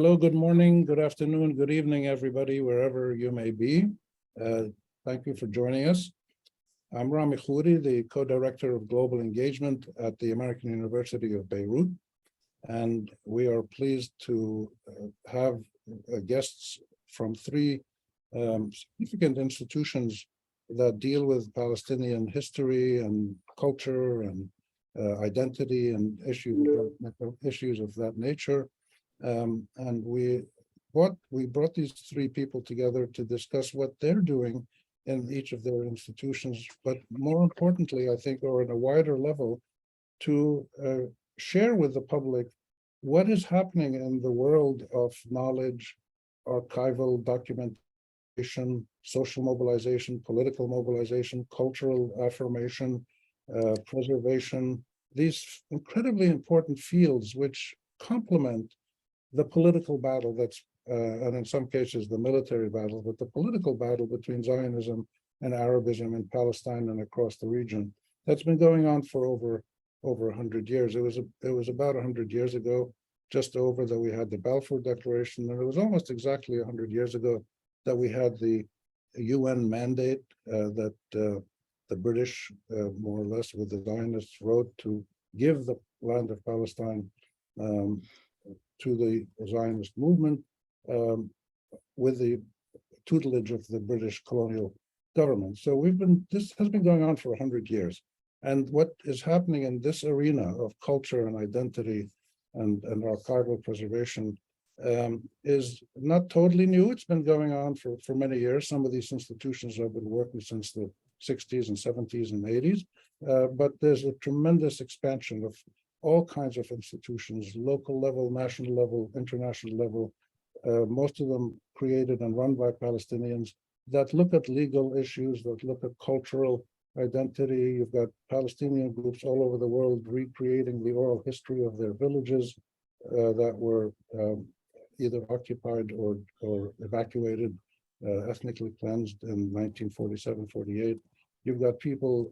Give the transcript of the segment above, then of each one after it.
Hello, good morning, good afternoon, good evening, everybody, wherever you may be. Thank you for joining us. I'm Rami Khouri, the co-director of global engagement at the American University of Beirut, and we are pleased to have guests from three significant institutions that deal with Palestinian history and culture and identity and issues of that nature. And we brought these three people together to discuss what they're doing in each of their institutions, but more importantly, I think, or on a wider level, to share with the public what is happening in the world of knowledge, archival documentation, social mobilization, political mobilization, cultural affirmation, preservation, these incredibly important fields which complement the political battle that's, and in some cases the military battle, but the political battle between Zionism and Arabism in Palestine and across the region that's been going on for over 100 years. It was about 100 years ago, just over, that we had the Balfour Declaration, and it was almost exactly 100 years ago that we had the UN mandate that the British, more or less, with the Zionists, wrote to give the land of Palestine to the Zionist movement with the tutelage of the British colonial government. So this has been going on for 100 years. And what is happening in this arena of culture and identity and archival preservation is not totally new. It's been going on for many years. Some of these institutions have been working since the 60s and 70s and 80s, but there's a tremendous expansion of all kinds of institutions, local level, national level, international level, most of them created and run by Palestinians, that look at legal issues, that look at cultural identity. You've got Palestinian groups all over the world recreating the oral history of their villages that were either occupied or evacuated, ethnically cleansed in 1947-48. You've got people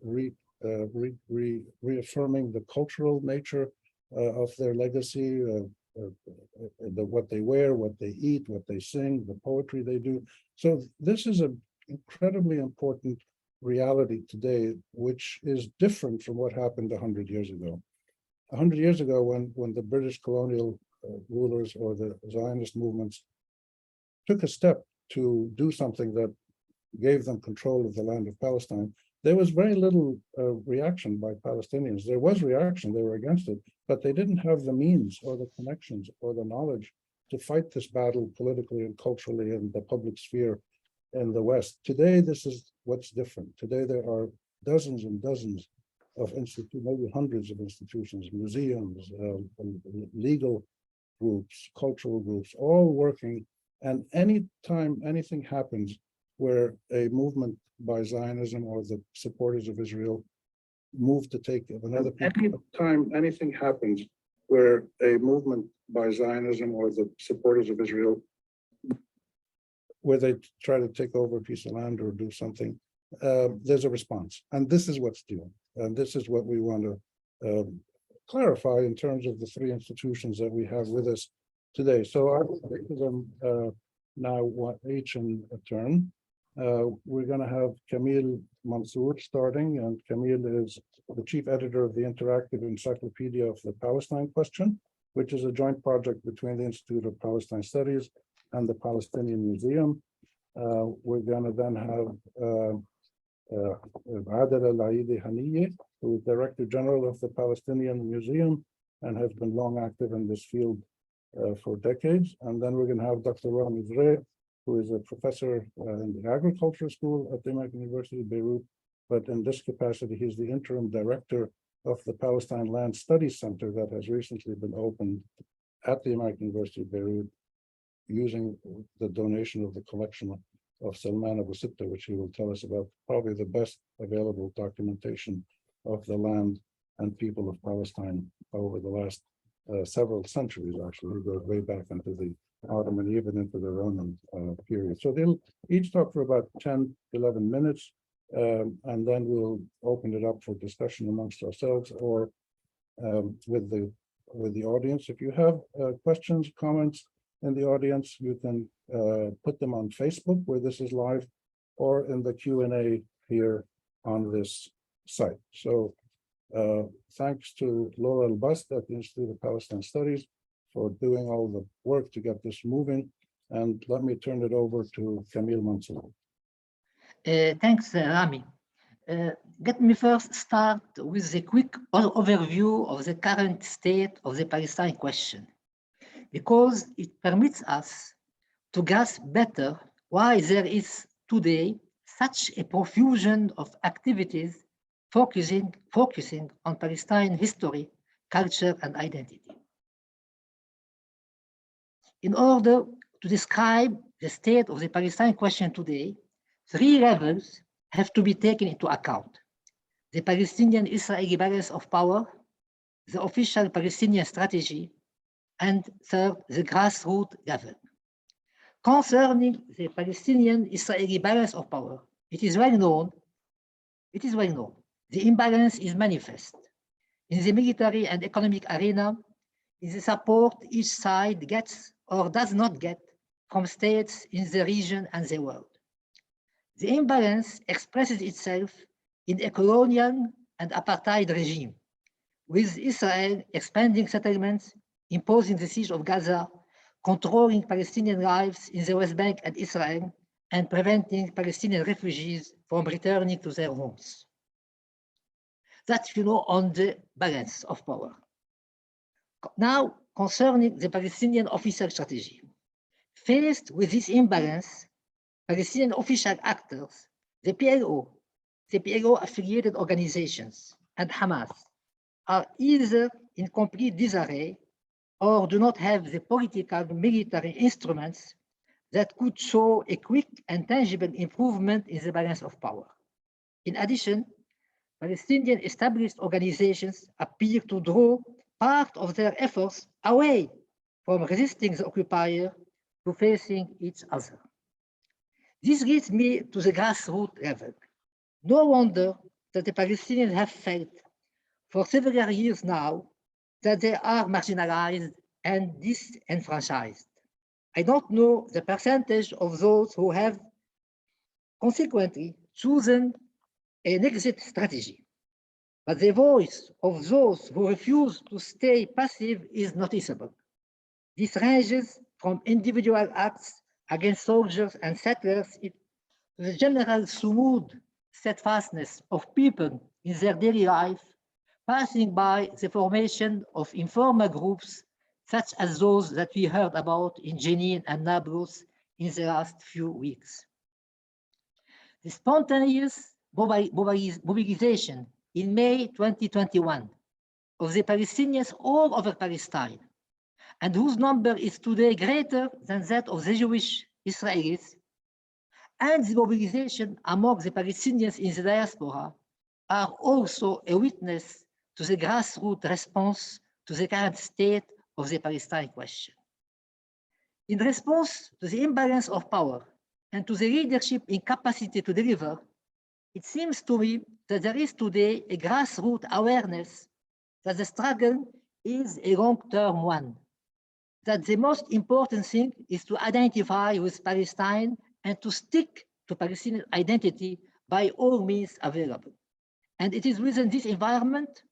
reaffirming the cultural nature of their legacy, what they wear, what they eat, what they sing, the poetry they do. So this is an incredibly important reality today, which is different from what happened 100 years ago. 100 years ago, when the British colonial rulers or the Zionist movements took a step to do something that gave them control of the land of Palestine, there was very little reaction by Palestinians. There was reaction, they were against it, but they didn't have the means or the connections or the knowledge to fight this battle politically and culturally in the public sphere in the West. Today, this is what's different. Today, there are dozens and dozens of institutions, maybe hundreds of institutions, museums, legal groups, cultural groups, all working. And anytime anything happens where a movement by Zionism or the supporters of Israel move to take another people. Anytime anything happens where a movement by Zionism or the supporters of Israel, where they try to take over a piece of land or do something, there's a response. And this is what's due. And this is what we want to clarify in terms of the three institutions that we have with us today. So I'll take them now each in a turn. We're going to have Camille Mansour starting, and Camille is the chief editor of the Interactive Encyclopedia of the Palestine Question, which is a joint project between the Institute of Palestine Studies and the Palestinian Museum. We're going to then have Adel Al-Aidi Haniyeh, who is Director General of the Palestinian Museum and has been long active in this field for decades. And then we're going to have Dr. Rami Zreh, who is a professor in the agriculture school at the American University of Beirut, but in this capacity, he's the interim director of the Palestine Land Studies Center that has recently been opened at the American University of Beirut using the donation of the collection of Salman Abu Sitta, which he will tell us about, probably the best available documentation of the land and people of Palestine over the last several centuries, actually. It goes way back into the Ottoman, even into the Roman period. So they'll each talk for about 10, 11 minutes, and then we'll open it up for discussion amongst ourselves or with the audience. If you have questions, comments, in the audience, you can put them on Facebook where this is live, or in the Q&A here on this site. So thanks to Laura Albast at the Institute of Palestine Studies for doing all the work to get this moving. And let me turn it over to Camille Mansour. Thanks, Rami. Let me first start with a quick overview of the current state of the Palestine question, because it permits us to grasp better why there is today such a profusion of activities focusing on Palestine history, culture, and identity. In order to describe the state of the Palestine question today, 3 levels have to be taken into account: the Palestinian-Israeli balance of power, the official Palestinian strategy, and third, the grassroots level. Concerning the Palestinian-Israeli balance of power, it is well known, the imbalance is manifest. In the military and economic arena, in the support each side gets or does not get from states in the region and the world. The imbalance expresses itself in a colonial and apartheid regime, with Israel expanding settlements, imposing the siege of Gaza, controlling Palestinian lives in the West Bank and Israel, and preventing Palestinian refugees from returning to their homes. That's, on the balance of power. Now, concerning the Palestinian official strategy. Faced with this imbalance, Palestinian official actors, the PLO-affiliated organizations, and Hamas are either in complete disarray or do not have the political military instruments that could show a quick and tangible improvement in the balance of power. In addition, Palestinian established organizations appear to draw part of their efforts away from resisting the occupier to facing each other. This leads me to the grassroots level. No wonder that the Palestinians have felt for several years now that they are marginalized and disenfranchised. I don't know the percentage of those who have consequently chosen an exit strategy, but the voice of those who refuse to stay passive is noticeable. This ranges from individual acts against soldiers and settlers to the general smooth steadfastness of people in their daily life, passing by the formation of informal groups such as those that we heard about in Jenin and Nablus in the last few weeks. The spontaneous mobilization in May 2021 of the Palestinians all over Palestine, and whose number is today greater than that of the Jewish Israelis, and the mobilization among the Palestinians in the diaspora are also a witness to the grassroots response to the current state of the Palestine question. In response to the imbalance of power and to the leadership incapacity to deliver, it seems to me that there is today a grassroots awareness that the struggle is a long-term one, that the most important thing is to identify with Palestine and to stick to Palestinian identity by all means available. And it is within this environment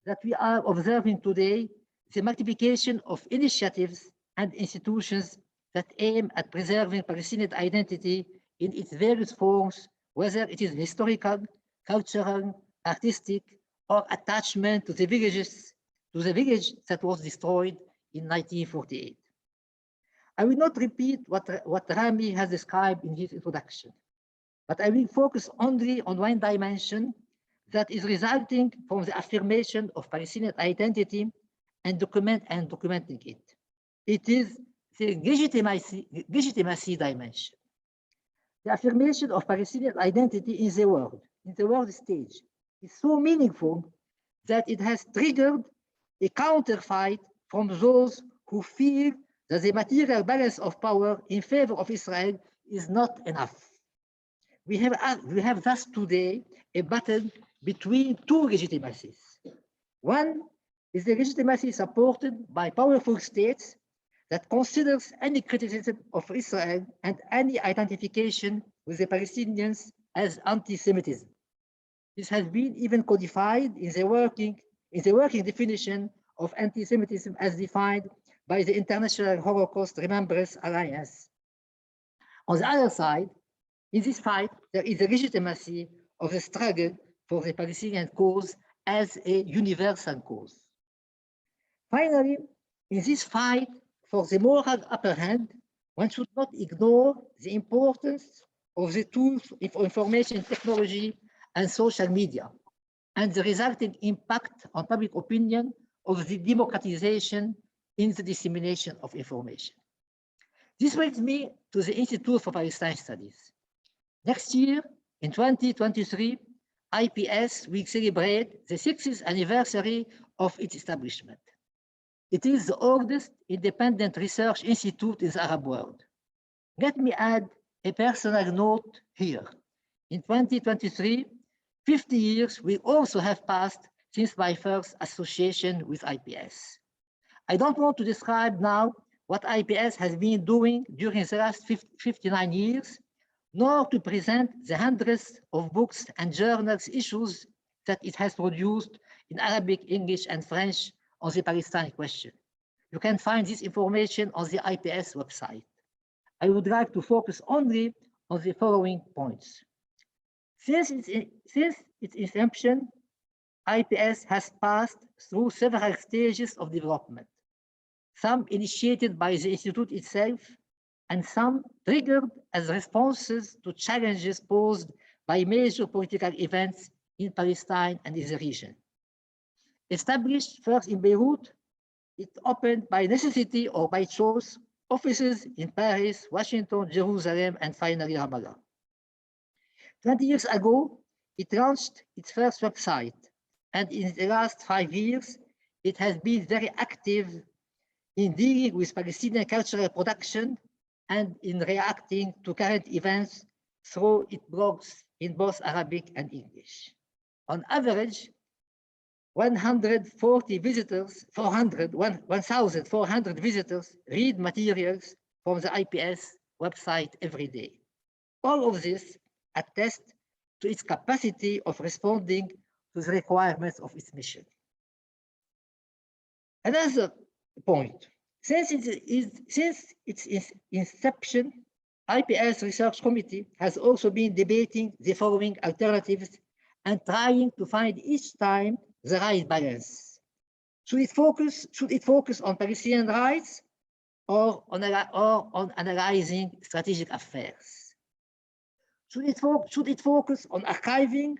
that we are observing today the multiplication of initiatives and institutions that aim at preserving Palestinian identity in its various forms, whether it is historical, cultural, artistic, or attachment to the village that was destroyed in 1948. I will not repeat what Rami has described in his introduction, but I will focus only on one dimension that is resulting from the affirmation of Palestinian identity and documenting it. It is the legitimacy dimension. The affirmation of Palestinian identity in the world stage, is so meaningful that it has triggered a counterfight from those who feel that the material balance of power in favor of Israel is not enough. We have thus today a battle between two legitimacies. One is the legitimacy supported by powerful states that considers any criticism of Israel and any identification with the Palestinians as anti-Semitism. This has been even codified in the working definition of anti-Semitism as defined by the International Holocaust Remembrance Alliance. On the other side, in this fight, there is a legitimacy of the struggle for the Palestinian cause as a universal cause. Finally, in this fight for the moral upper hand, one should not ignore the importance of the tools of information technology and social media, and the resulting impact on public opinion of the democratization in the dissemination of information. This brings me to the Institute for Palestine Studies. Next year, in 2023, IPS will celebrate the 60th anniversary of its establishment. It is the oldest independent research institute in the Arab world. Let me add a personal note here. In 2023, 50 years will also have passed since my first association with IPS. I don't want to describe now what IPS has been doing during the last 59 years, nor to present the hundreds of books and journals issues that it has produced in Arabic, English, and French on the Palestine question. You can find this information on the IPS website. I would like to focus only on the following points. Since its inception, IPS has passed through several stages of development, some initiated by the Institute itself, and some triggered as responses to challenges posed by major political events in Palestine and in the region. Established first in Beirut, it opened by necessity or by choice offices in Paris, Washington, Jerusalem, and finally Ramallah. 20 years ago, it launched its first website, and in the last 5 years, it has been very active in dealing with Palestinian cultural production and in reacting to current events through its blogs in both Arabic and English. On average, 1,400 visitors read materials from the IPS website every day. All of this attests to its capacity of responding to the requirements of its mission. Another point, since its inception, IPS Research Committee has also been debating the following alternatives and trying to find each time the right balance. Should it focus on Palestinian rights or on analyzing strategic affairs? Should it focus on archiving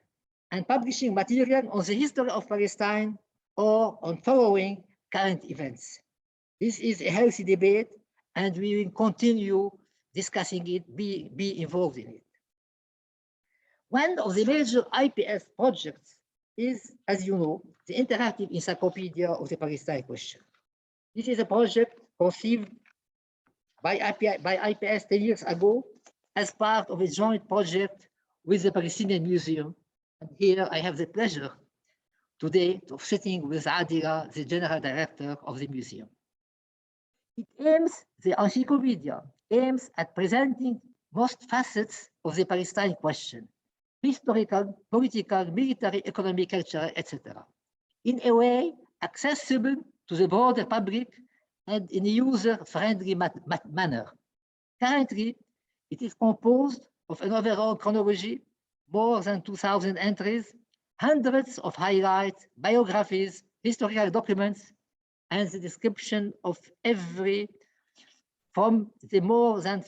and publishing material on the history of Palestine or on following current events? This is a healthy debate, and we will continue discussing it, be involved in it. One of the major IPS projects is, as you know, the Interactive Encyclopedia of the Palestine Question. This is a project conceived by IPS 10 years ago as part of a joint project with the Palestinian Museum. And here I have the pleasure today of sitting with Adila, the General Director of the museum. The encyclopedia aims at presenting most facets of the Palestine question: historical, political, military, economic, cultural, etc., in a way accessible to the broader public and in a user-friendly manner. Currently, it is composed of an overall chronology, more than 2,000 entries, hundreds of highlights, biographies, historical documents, and the description of every from the more than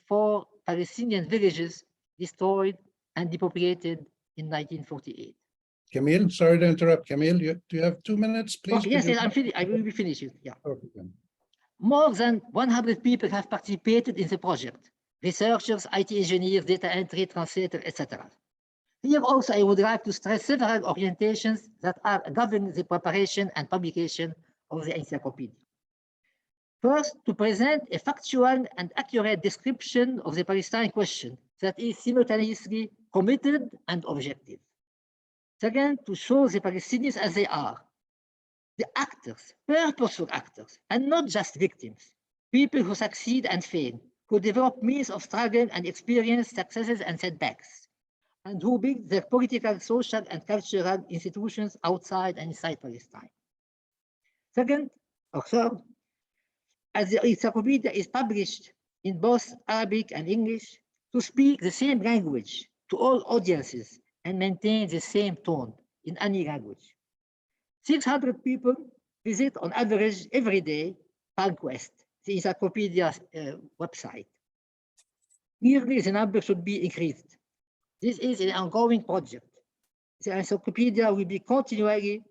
4 Palestinian villages destroyed and depopulated in 1948. Camille, sorry to interrupt. Camille, do you have 2 minutes, please? Okay, yes, I will be finished. Yeah. Okay. More than 100 people have participated in the project: researchers, IT engineers, data entry, translators, etc. Here also, I would like to stress several orientations that are governing the preparation and publication of the encyclopedia. First, to present a factual and accurate description of the Palestine question that is simultaneously committed and objective. Second, to show the Palestinians as they are. the actors, purposeful actors, and not just victims, people who succeed and fail, who develop means of struggle and experience successes and setbacks, and who build their political, social, and cultural institutions outside and inside Palestine. Second, or third, as the encyclopedia is published in both Arabic and English, to speak the same language to all audiences and maintain the same tone in any language. 600 people visit on average every day PalQuest, the encyclopedia website. Clearly, the number should be increased. This is an ongoing project. The encyclopedia will be continually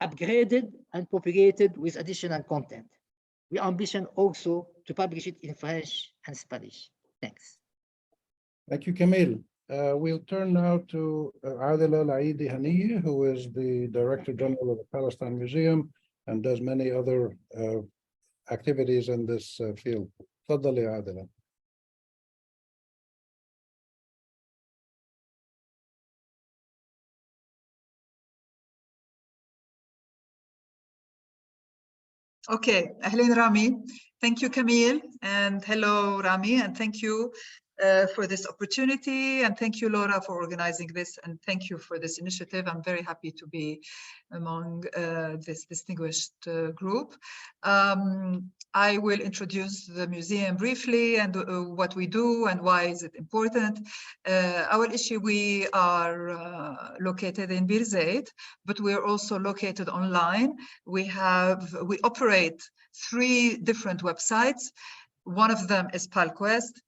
upgraded and populated with additional content. We ambition also to publish it in French and Spanish. Thanks. Thank you, Camille. We'll turn now to Adela Laidi Haniye, who is the Director General of the Palestine Museum and does many other activities in this field. تفضلي يا Adela. Okay, Ahlan Rami. Thank you, Camille, and hello, Rami, and thank you for this opportunity, and thank you, Laura, for organizing this, and thank you for this initiative. I'm very happy to be among this distinguished group. I will introduce the museum briefly and what we do and why is it important. We are located in Bir Zayed, but we're also located online. We operate 3 different websites. One of them is PalQuest,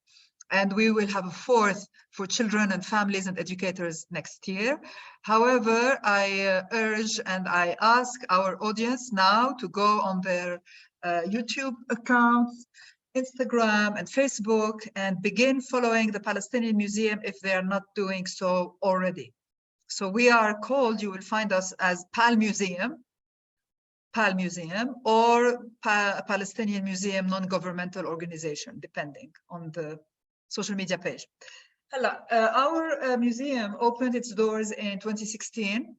and we will have a 4th for children and families and educators next year. However, I urge and I ask our audience now to go on their YouTube accounts, Instagram and Facebook, and begin following the Palestinian Museum if they are not doing so already. So we are called, you will find us as PAL Museum, or Palestinian Museum non-governmental organization, depending on the social media page. Our museum opened its doors in 2016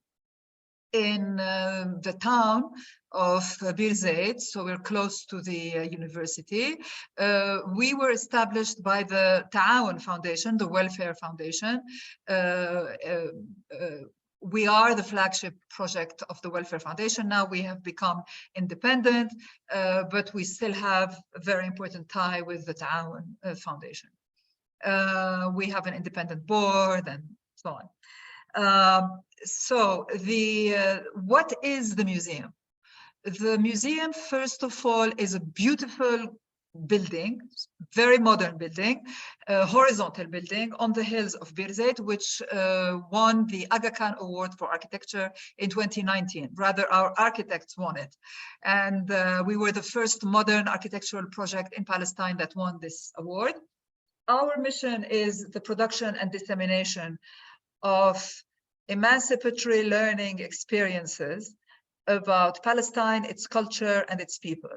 in the town of Bir Zayed, so we're close to the university. We were established by the Ta'awun Foundation, the Welfare Foundation. We are the flagship project of the Welfare Foundation. Now we have become independent, but we still have a very important tie with the Ta'awun Foundation. We have an independent board and so on. What is the museum? The museum, first of all, is a beautiful building, very modern building, horizontal building on the hills of Bir Zayed, which won the Aga Khan Award for Architecture in 2019. Rather, our architects won it. And we were the first modern architectural project in Palestine that won this award. Our mission is the production and dissemination of emancipatory learning experiences about Palestine, its culture, and its people.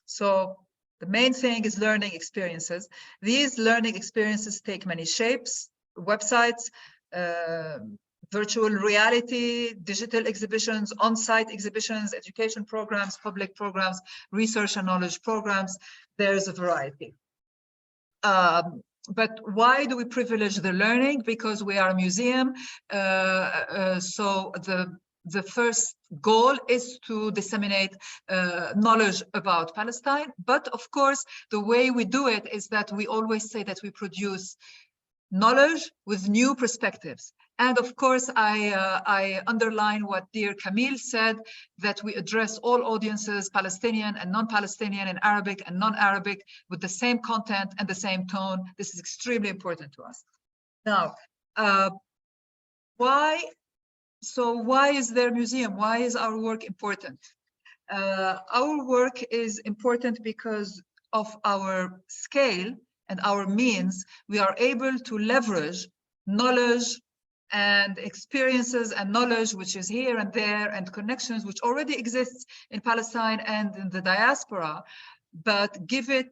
So the main thing is learning experiences. These learning experiences take many shapes: websites, virtual reality, digital exhibitions, on-site exhibitions, education programs, public programs, research and knowledge programs. There's a variety. But why do we privilege the learning? Because we are a museum. So the first goal is to disseminate knowledge about Palestine. But of course, the way we do it is that we always say that we produce knowledge with new perspectives. And of course, I underline what dear Camille said, that we address all audiences, Palestinian and non-Palestinian, and Arabic and non-Arabic, with the same content and the same tone. This is extremely important to us. Now, why is there a museum? Why is our work important? Our work is important because of our scale and our means. We are able to leverage knowledge and experiences and knowledge which is here and there, and connections which already exists in Palestine and in the diaspora, but give it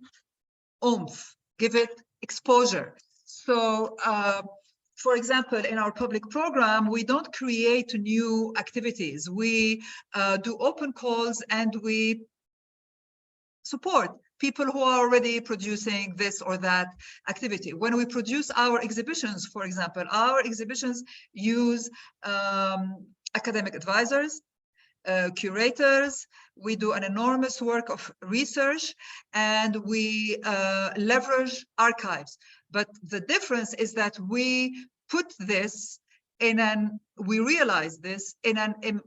oomph, give it exposure. So for example, in our public program, we don't create new activities. We do open calls and we support people who are already producing this or that activity. When we produce our exhibitions, for example, our exhibitions use academic advisors, curators. We do an enormous work of research, and we leverage archives. But the difference is that we put this we realize this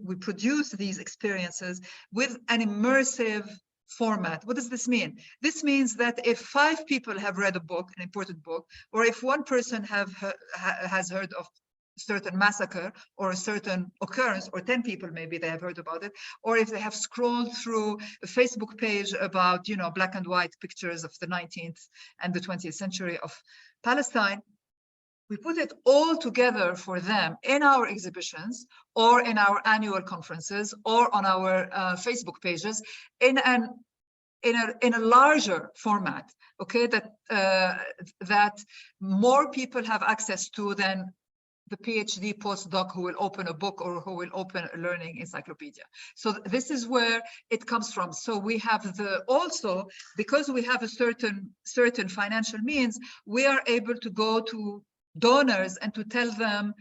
we produce these experiences with an immersive format. What does this mean? This means that if 5 people have read a book, an important book, or if 1 person has heard of certain massacre or a certain occurrence, or 10 people maybe they have heard about it, or if they have scrolled through a Facebook page about, you know, black and white pictures of the 19th and the 20th century of Palestine, we put it all together for them in our exhibitions or in our annual conferences or on our Facebook pages in a larger format, okay, that more people have access to than the PhD postdoc who will open a book or who will open a learning encyclopedia. So this is where it comes from. So we have also, because we have a certain financial means, we are able to go to donors and to tell them,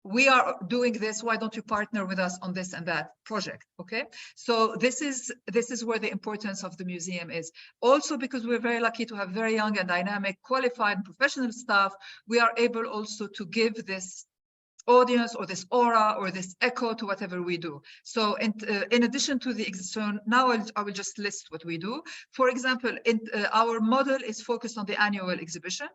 we are doing this, why don't you partner with us on this and that project, okay? So this is where the importance of the museum is. Also, because we're very lucky to have very young and dynamic, qualified and professional staff, we are able also to give this audience or this aura or this echo to whatever we do. So in addition to the exhibition, now I will just list what we do. For example, our model is focused on the annual exhibition,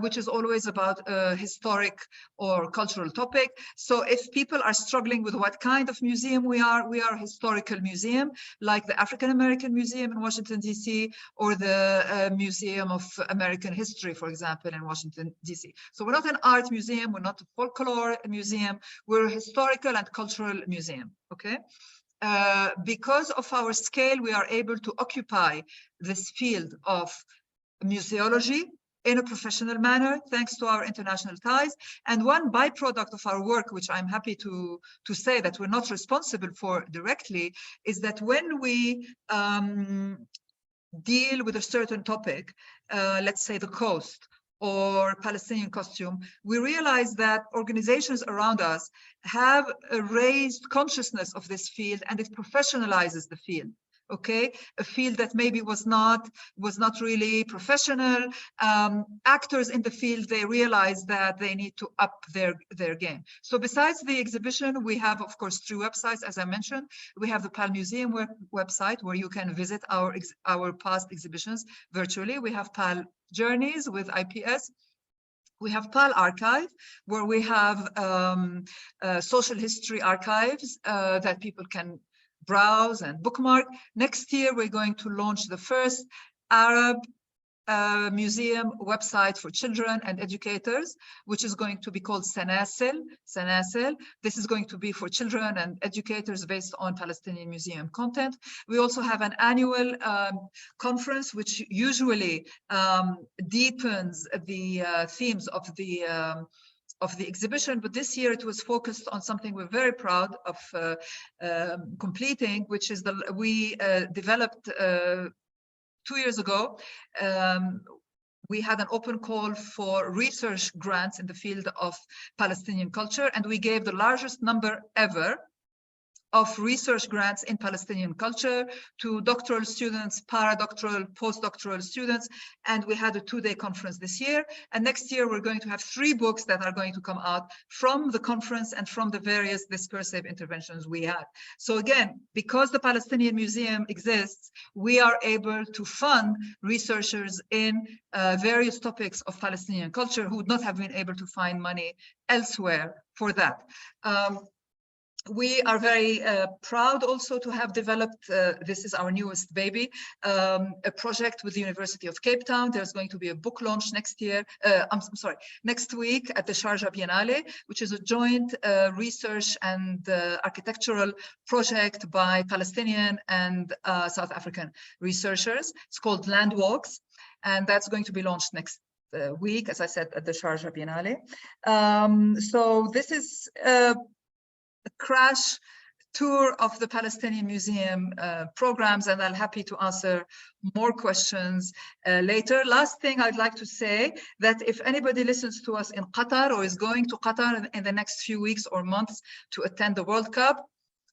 which is always about a historic or cultural topic. So if people are struggling with what kind of museum we are a historical museum, like the African American Museum in Washington, D.C., or the Museum of American History, for example, in Washington, D.C. So we're not an art museum, we're not a folklore museum, we're a historical and cultural museum, okay? Because of our scale, we are able to occupy this field of museology in a professional manner, thanks to our international ties. And one byproduct of our work, which I'm happy to say that we're not responsible for directly, is that when we deal with a certain topic, let's say the coast or Palestinian costume, we realize that organizations around us have a raised consciousness of this field, and it professionalizes the field. Okay, a field that maybe was not really professional. Actors in the field, they realize that they need to up their game. So besides the exhibition, we have, of course, 3 websites, as I mentioned. We have the PAL Museum website, where you can visit our past exhibitions virtually. We have PAL Journeys with IPS. We have PAL Archive, where we have social history archives that people can browse and bookmark. Next year, we're going to launch the first Arab museum website for children and educators, which is going to be called Sanasil. This is going to be for children and educators based on Palestinian museum content. We also have an annual conference, which usually deepens the themes of the exhibition, but this year it was focused on something we're very proud of completing, which is we developed 2 years ago. We had an open call for research grants in the field of Palestinian culture, and we gave the largest number ever of research grants in Palestinian culture to doctoral students, para-doctoral, postdoctoral students, and we had a 2-day conference this year. And next year, we're going to have 3 books that are going to come out from the conference and from the various discursive interventions we had. So again, because the Palestinian Museum exists, we are able to fund researchers in various topics of Palestinian culture who would not have been able to find money elsewhere for that. We are very proud also to have developed, this is our newest baby, a project with the University of Cape Town. There's going to be a book launch next year, next week at the Sharjah Biennale, which is a joint research and architectural project by Palestinian and South African researchers. It's called Land Walks, and that's going to be launched next week, as I said, at the Sharjah Biennale. So this is a crash tour of the Palestinian Museum programs, and I'm happy to answer more questions later. Last thing I'd like to say, that if anybody listens to us in Qatar or is going to Qatar in the next few weeks or months to attend the World Cup,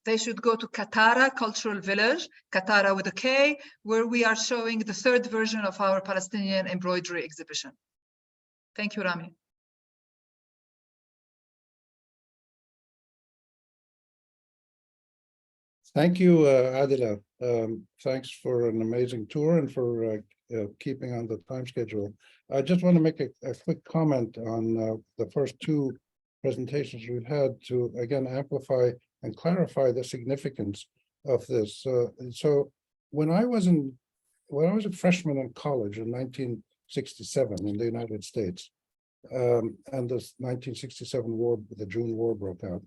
they should go to Katara Cultural Village, Katara with a K, where we are showing the third version of our Palestinian embroidery exhibition. Thank you, Rami. Thank you, Adila. Thanks for an amazing tour and for keeping on the time schedule. I just want to make a quick comment on the first two presentations we've had to, again, amplify and clarify the significance of this. So when I was a freshman in college in 1967 in the United States, and the 1967 war, the June War broke out,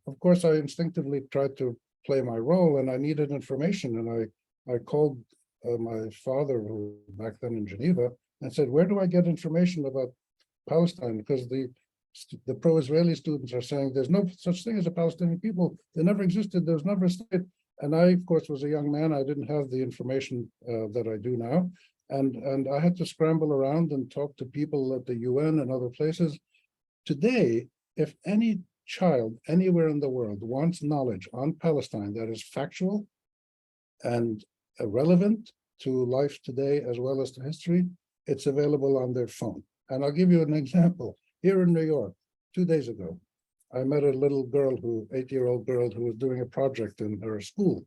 of course, I instinctively tried to play my role, and I needed information, and I called my father, who was back then in Geneva, and said, where do I get information about Palestine? Because the pro-Israeli students are saying there's no such thing as a Palestinian people. They never existed. There's never a state. And I, of course, was a young man. I didn't have the information that I do now. And I had to scramble around and talk to people at the UN and other places. Today, if any child anywhere in the world wants knowledge on Palestine that is factual and relevant to life today as well as to history, it's available on their phone. And I'll give you an example. Here in New York, 2 days ago, I met a little girl, 8-year-old girl, who was doing a project in her school.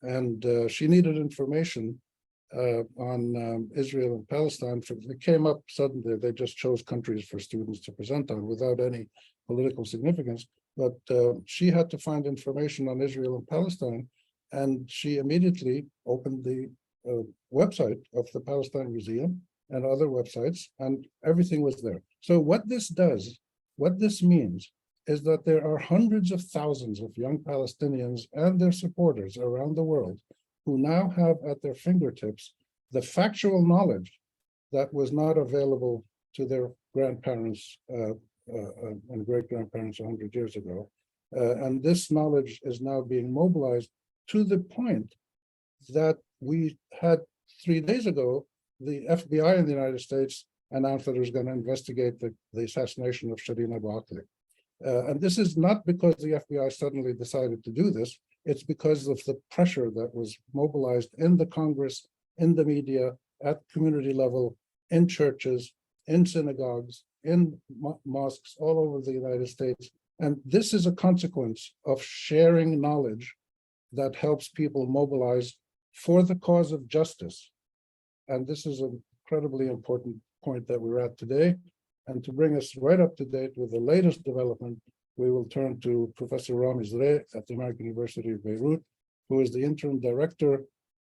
And she needed information on Israel and Palestine. It came up suddenly. They just chose countries for students to present on without any political significance. But she had to find information on Israel and Palestine. And she immediately opened the website of the Palestine Museum and other websites, and everything was there. So what this does, what this means, is that there are hundreds of thousands of young Palestinians and their supporters around the world who now have at their fingertips the factual knowledge that was not available to their grandparents and great-grandparents 100 years ago. And this knowledge is now being mobilized to the point that we had 3 days ago, the FBI in the United States announced that it was going to investigate the assassination of Shireen Abu Akleh. And this is not because the FBI suddenly decided to do this. It's because of the pressure that was mobilized in the Congress, in the media, at community level, in churches, in synagogues, in mosques all over the United States. And this is a consequence of sharing knowledge that helps people mobilize for the cause of justice. And this is an incredibly important point that we're at today. And to bring us right up to date with the latest development, we will turn to Professor Rami Zreh at the American University of Beirut, who is the interim director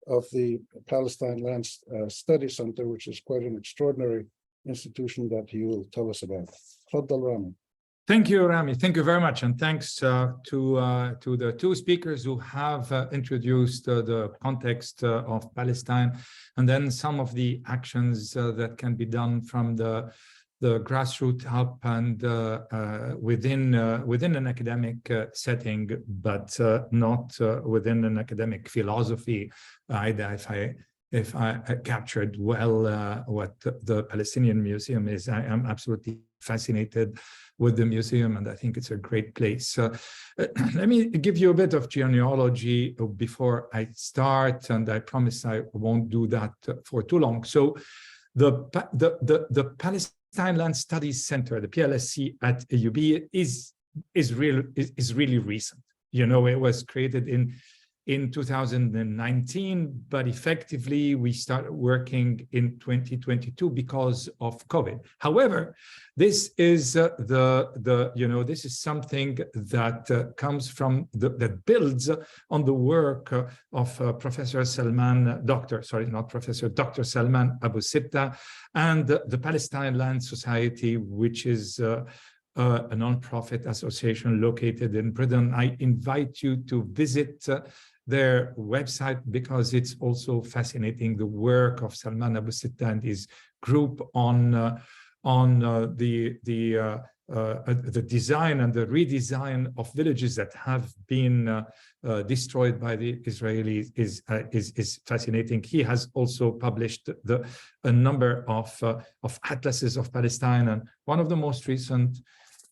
of the Palestine Land Studies Center, which is quite an extraordinary institution that he will tell us about. Tfaddal, Rami. Thank you, Rami. Thank you very much. And thanks to the two speakers who have introduced the context of Palestine, and then some of the actions that can be done from the grassroots up and within an academic setting, but not within an academic philosophy either. If I captured well what the Palestinian Museum is, I am absolutely fascinated with the museum, and I think it's a great place. Let me give you a bit of genealogy before I start, and I promise I won't do that for too long. So the Palestine Land Studies Center, the PLSC at AUB, is really recent. You know, it was created in 2019, but effectively we started working in 2022 because of COVID. However, this is this is something that comes from that builds on the work of Dr. Salman Abu Sibta and the Palestine Land Society, which is a non-profit association located in Britain. I invite you to visit their website because it's also fascinating, the work of Salman Abu Sitta and his group on the design and the redesign of villages that have been destroyed by the Israelis is fascinating. He has also published a number of atlases of Palestine, and one of the most recent,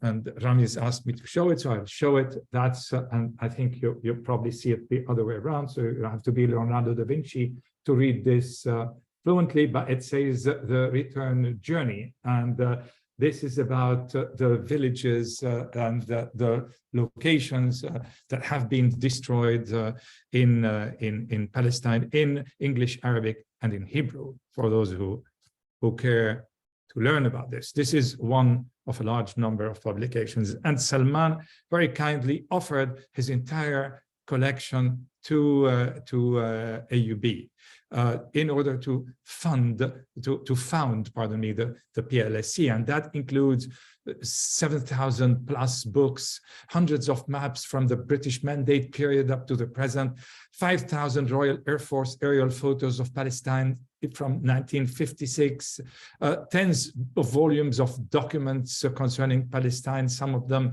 and Rami's asked me to show it, so I'll show it. That's, and I think you probably see it the other way around, so you have to be Leonardo da Vinci to read this fluently, but it says the return journey. And this is about the villages and the locations that have been destroyed in Palestine, in English, Arabic, and in Hebrew, for those who care to learn about this. This is one of a large number of publications. And Salman very kindly offered his entire collection to AUB in order to found the PLSC, and that includes 7,000 plus books, hundreds of maps from the British Mandate period up to the present, 5,000 Royal Air Force aerial photos of Palestine from 1956, tens of volumes of documents concerning Palestine, some of them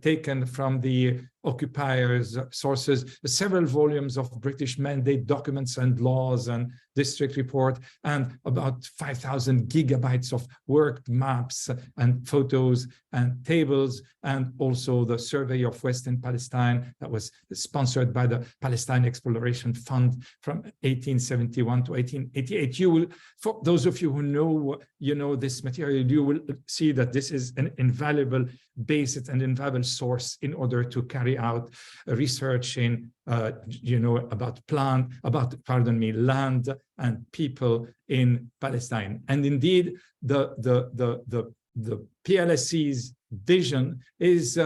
taken from the occupiers' sources, several volumes of British Mandate documents and laws and district report, and about 5,000 gigabytes of worked maps and photos and tables, and also the survey of Western Palestine that was sponsored by the Palestine Exploration Fund from 1871 to 1888. You will, for those of you who know this material, you will see that this is an invaluable basis and invaluable source in order to carry out research in about land and people in Palestine. And indeed, the PLSC's vision is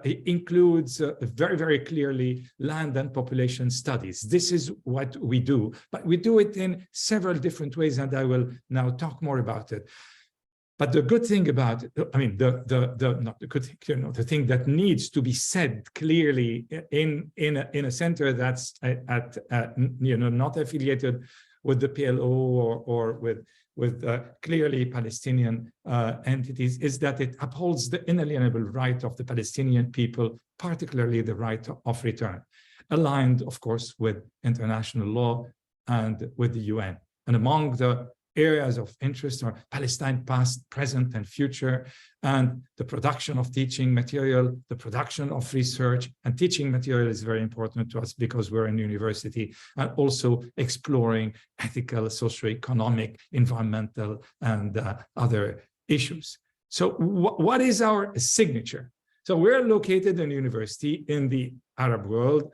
includes very, very clearly land and population studies. This is what we do, but we do it in several different ways, and I will now talk more about it. But the good thing about it, I mean, not the good thing, the thing that needs to be said clearly in a center that's not affiliated with the PLO or with clearly Palestinian entities, is that it upholds the inalienable right of the Palestinian people, particularly the right of return, aligned, of course, with international law and with the UN. And among the areas of interest are Palestine past, present, and future, and the production of teaching material, the production of research, and teaching material is very important to us because we're in university, and also exploring ethical, socio-economic, environmental, and other issues. So what is our signature? So we're located in a university in the Arab world,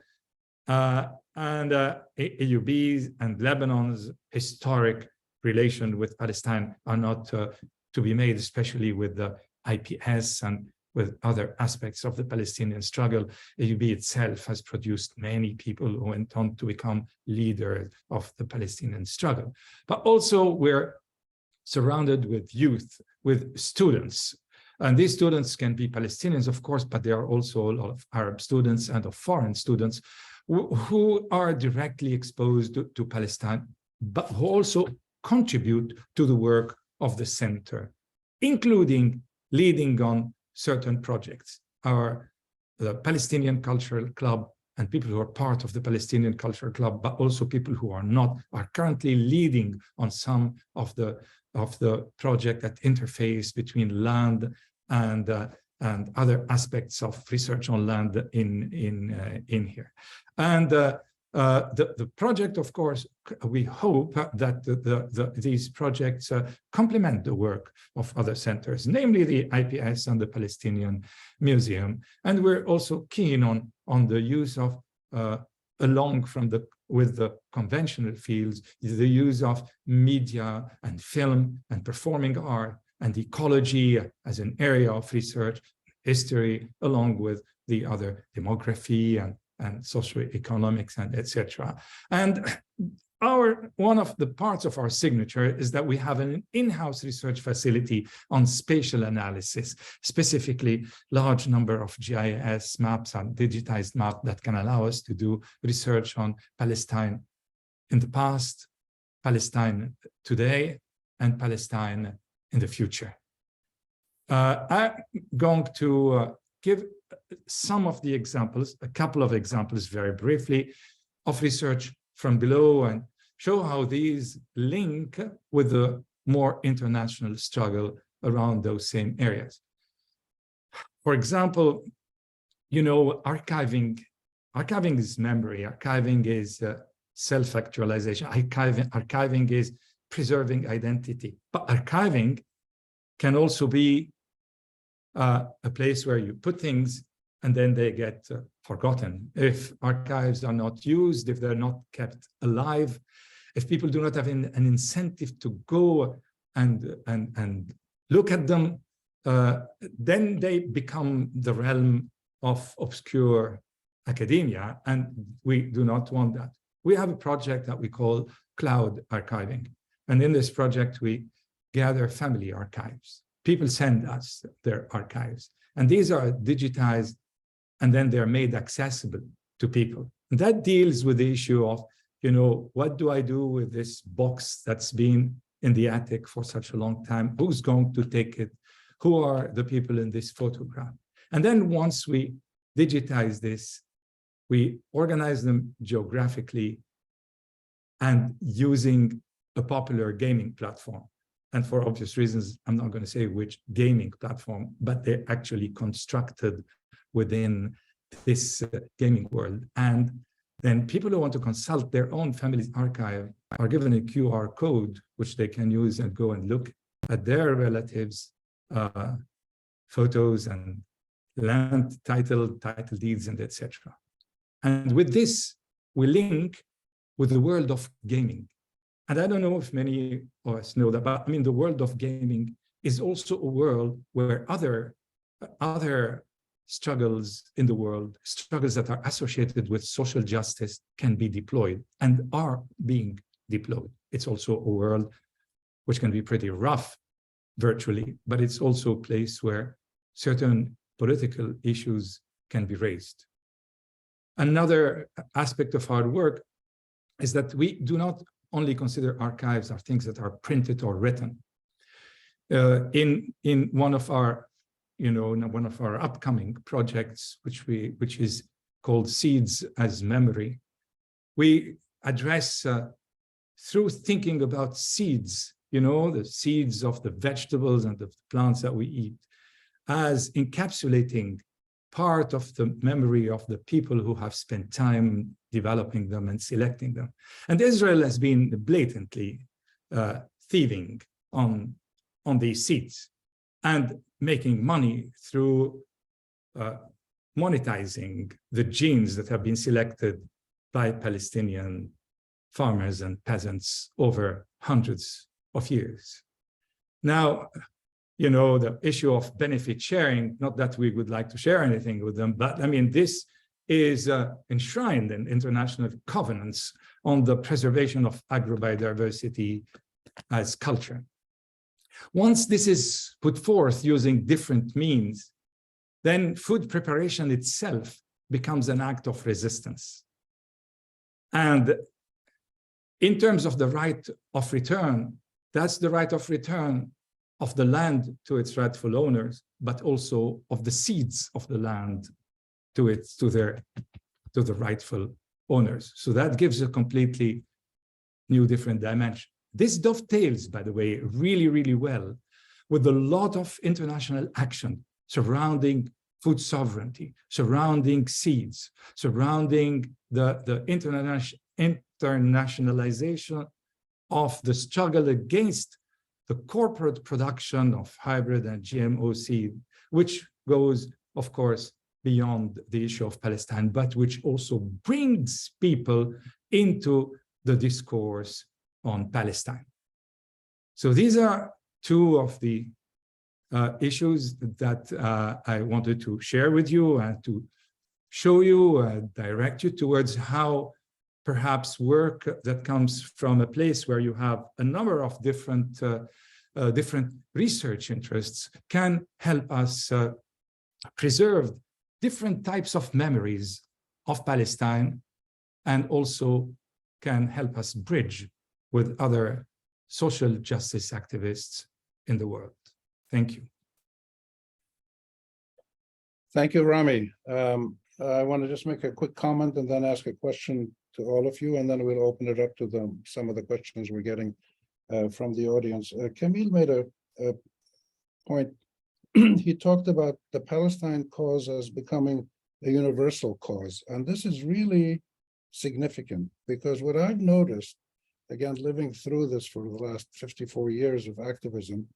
and AUB's and Lebanon's historic relation with Palestine are not to be made, especially with the IPS and with other aspects of the Palestinian struggle. AUB itself has produced many people who went on to become leaders of the Palestinian struggle. But also we're surrounded with youth, with students. And these students can be Palestinians, of course, but there are also a lot of Arab students and of foreign students who are directly exposed to Palestine, but who also contribute to the work of the center, including leading on certain projects. The Palestinian Cultural Club and people who are part of the Palestinian Cultural Club, but also people who are not, are currently leading on some of the project that interface between land and other aspects of research on land in here. And the project, of course, we hope that these projects complement the work of other centers, namely the IPS and the Palestinian Museum. And we're also keen on the use of, with the conventional fields, the use of media and film and performing art and ecology as an area of research, history, along with the other demography and socioeconomics and etc. And one of the parts of our signature is that we have an in-house research facility on spatial analysis, specifically large number of GIS maps and digitized map that can allow us to do research on Palestine in the past, Palestine today, and Palestine in the future. I'm going to give some of the examples, a couple of examples very briefly, of research from below and show how these link with the more international struggle around those same areas. For example, you know, archiving is memory, archiving is self-actualization, archiving is preserving identity, but archiving can also be a place where you put things and then they get forgotten. If archives are not used, if they're not kept alive, if people do not have an incentive to go and look at them, then they become the realm of obscure academia, and we do not want that. We have a project that we call cloud archiving. And in this project, we gather family archives. People send us their archives, and these are digitized, and then they're made accessible to people. And that deals with the issue of, you know, what do I do with this box that's been in the attic for such a long time? Who's going to take it? Who are the people in this photograph? And then once we digitize this, we organize them geographically and using a popular gaming platform. And for obvious reasons, I'm not going to say which gaming platform, but they're actually constructed within this gaming world. And then people who want to consult their own family's archive are given a QR code, which they can use and go and look at their relatives' photos and land title deeds, and etc. And with this, we link with the world of gaming. And I don't know if many of us know that, but I mean, the world of gaming is also a world where other struggles in the world, struggles that are associated with social justice, can be deployed and are being deployed. It's also a world which can be pretty rough virtually, but it's also a place where certain political issues can be raised. Another aspect of our work is that we do not only consider archives are things that are printed or written. In one of our, one of our upcoming projects, which is called Seeds as Memory, we address through thinking about seeds, the seeds of the vegetables and the plants that we eat, as encapsulating part of the memory of the people who have spent time developing them and selecting them. And Israel has been blatantly thieving on these seeds and making money through monetizing the genes that have been selected by Palestinian farmers and peasants over hundreds of years. Now, the issue of benefit sharing, not that we would like to share anything with them, but I mean, this is enshrined in international covenants on the preservation of agrobiodiversity as culture. Once this is put forth using different means, then food preparation itself becomes an act of resistance. And in terms of the right of return, that's the right of return of the land to its rightful owners, but also of the seeds of the land to the rightful owners. So that gives a completely new, different dimension. This dovetails, by the way, really, really well with a lot of international action surrounding food sovereignty, surrounding seeds, surrounding the internationalization of the struggle against the corporate production of hybrid and GMO seed, which goes, of course, beyond the issue of Palestine, but which also brings people into the discourse on Palestine. So these are two of the issues that I wanted to share with you and to show you, direct you towards how perhaps work that comes from a place where you have a number of different research interests can help us preserve different types of memories of Palestine, and also can help us bridge with other social justice activists in the world. Thank you. Thank you, Rami. I want to just make a quick comment and then ask a question to all of you, and then we'll open it up to some of the questions we're getting from the audience. Camille made a point. He talked about the Palestine cause as becoming a universal cause. And this is really significant, because what I've noticed, again, living through this for the last 54 years of activism,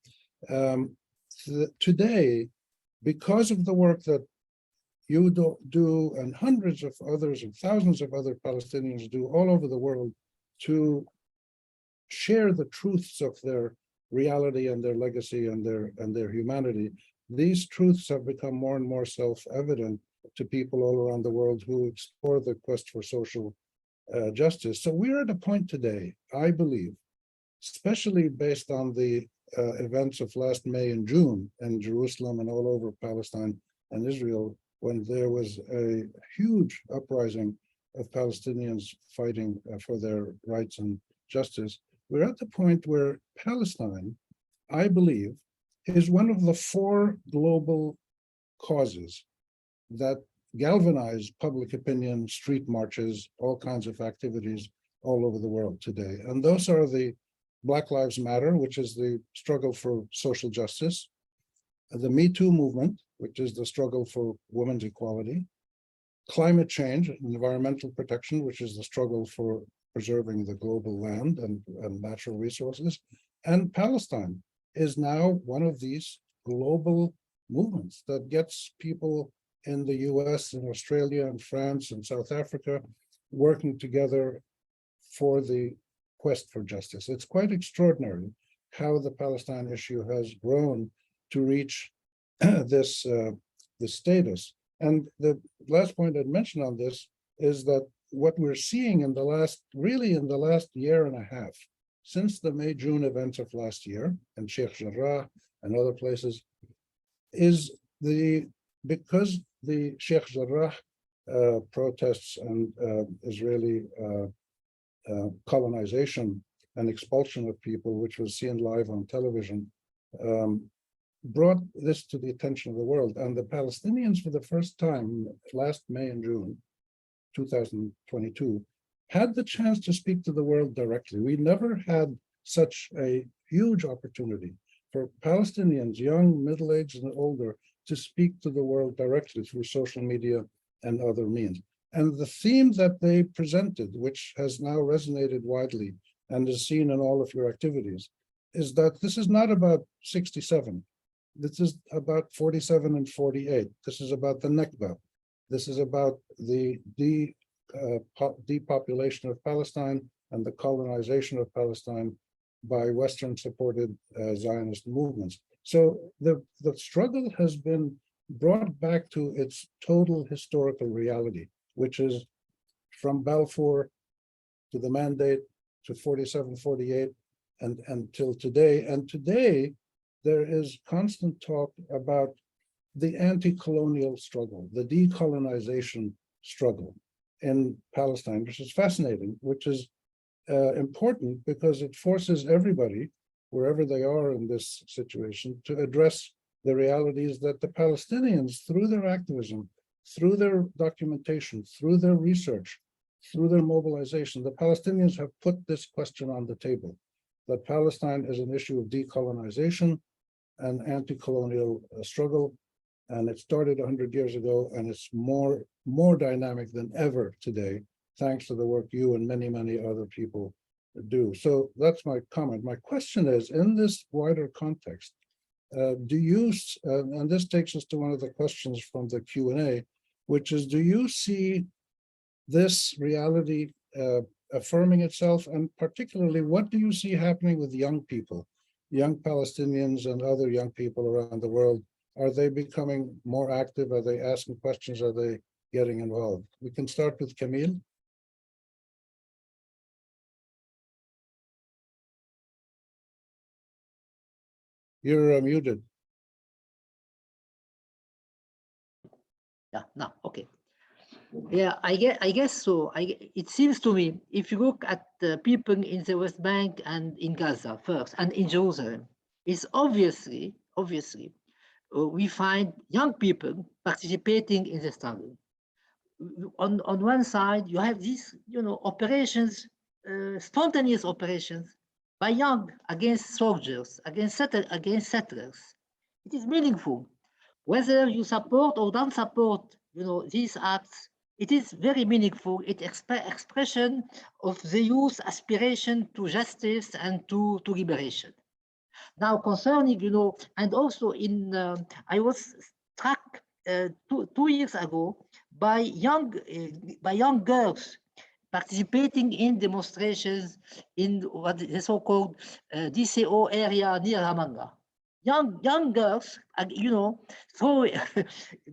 today, because of the work that you do and hundreds of others and thousands of other Palestinians do all over the world to share the truths of their reality and their legacy and their humanity, these truths have become more and more self-evident to people all around the world who explore the quest for social justice. So we're at a point today, I believe, especially based on the events of last May and June in Jerusalem and all over Palestine and Israel, when there was a huge uprising of Palestinians fighting for their rights and justice. We're at the point where Palestine, I believe, is one of the 4 global causes that galvanize public opinion, street marches, all kinds of activities all over the world today. And those are the Black Lives Matter, which is the struggle for social justice, the Me Too movement, which is the struggle for women's equality, climate change, environmental protection, which is the struggle for preserving the global land and natural resources, and Palestine is now one of these global movements that gets people in the US and Australia and France and South Africa working together for the quest for justice. It's quite extraordinary how the Palestine issue has grown to reach this status. And the last point I'd mention on this is that what we're seeing in the last year and a half, since the May-June events of last year in Sheikh Jarrah and other places, is because the Sheikh Jarrah protests and Israeli colonization and expulsion of people, which was seen live on television, brought this to the attention of the world. And the Palestinians, for the first time last May and June 2022, had the chance to speak to the world directly. We never had such a huge opportunity for Palestinians, young, middle-aged, and older, to speak to the world directly through social media and other means. And the theme that they presented, which has now resonated widely and is seen in all of your activities, is that this is not about 67. This is about 47 and 48. This is about the Nakba. This is about the depopulation of Palestine and the colonization of Palestine by Western-supported Zionist movements. So the struggle has been brought back to its total historical reality, which is from Balfour to the Mandate to 47, 48, and until today. And today, there is constant talk about the anti-colonial struggle, the decolonization struggle in Palestine, which is fascinating, which is important because it forces everybody, wherever they are in this situation, to address the realities that the Palestinians, through their activism, through their documentation, through their research, through their mobilization, the Palestinians have put this question on the table, that Palestine is an issue of decolonization and anti-colonial struggle. And it started 100 years ago, and it's more dynamic than ever today, thanks to the work you and many, many other people do. So that's my comment. My question is, in this wider context, do you, and this takes us to one of the questions from the Q&A, which is, do you see this reality affirming itself? And particularly, what do you see happening with young people, young Palestinians and other young people around the world? Are they becoming more active? Are they asking questions? Are they getting involved? We can start with Camille. You're muted. Yeah, no, okay. Yeah, I guess so. It seems to me, if you look at the people in the West Bank and in Gaza first, and in Jerusalem, it's obviously, we find young people participating in the struggle. On one side, you have these, operations, spontaneous operations by young against soldiers, against settlers. It is meaningful. Whether you support or don't support, these acts, it is very meaningful. It expression of the youth aspiration to justice and to liberation. Now, concerning, and also I was struck 2 years ago by young girls participating in demonstrations in what the so-called DCO area near Ramallah. Young girls, so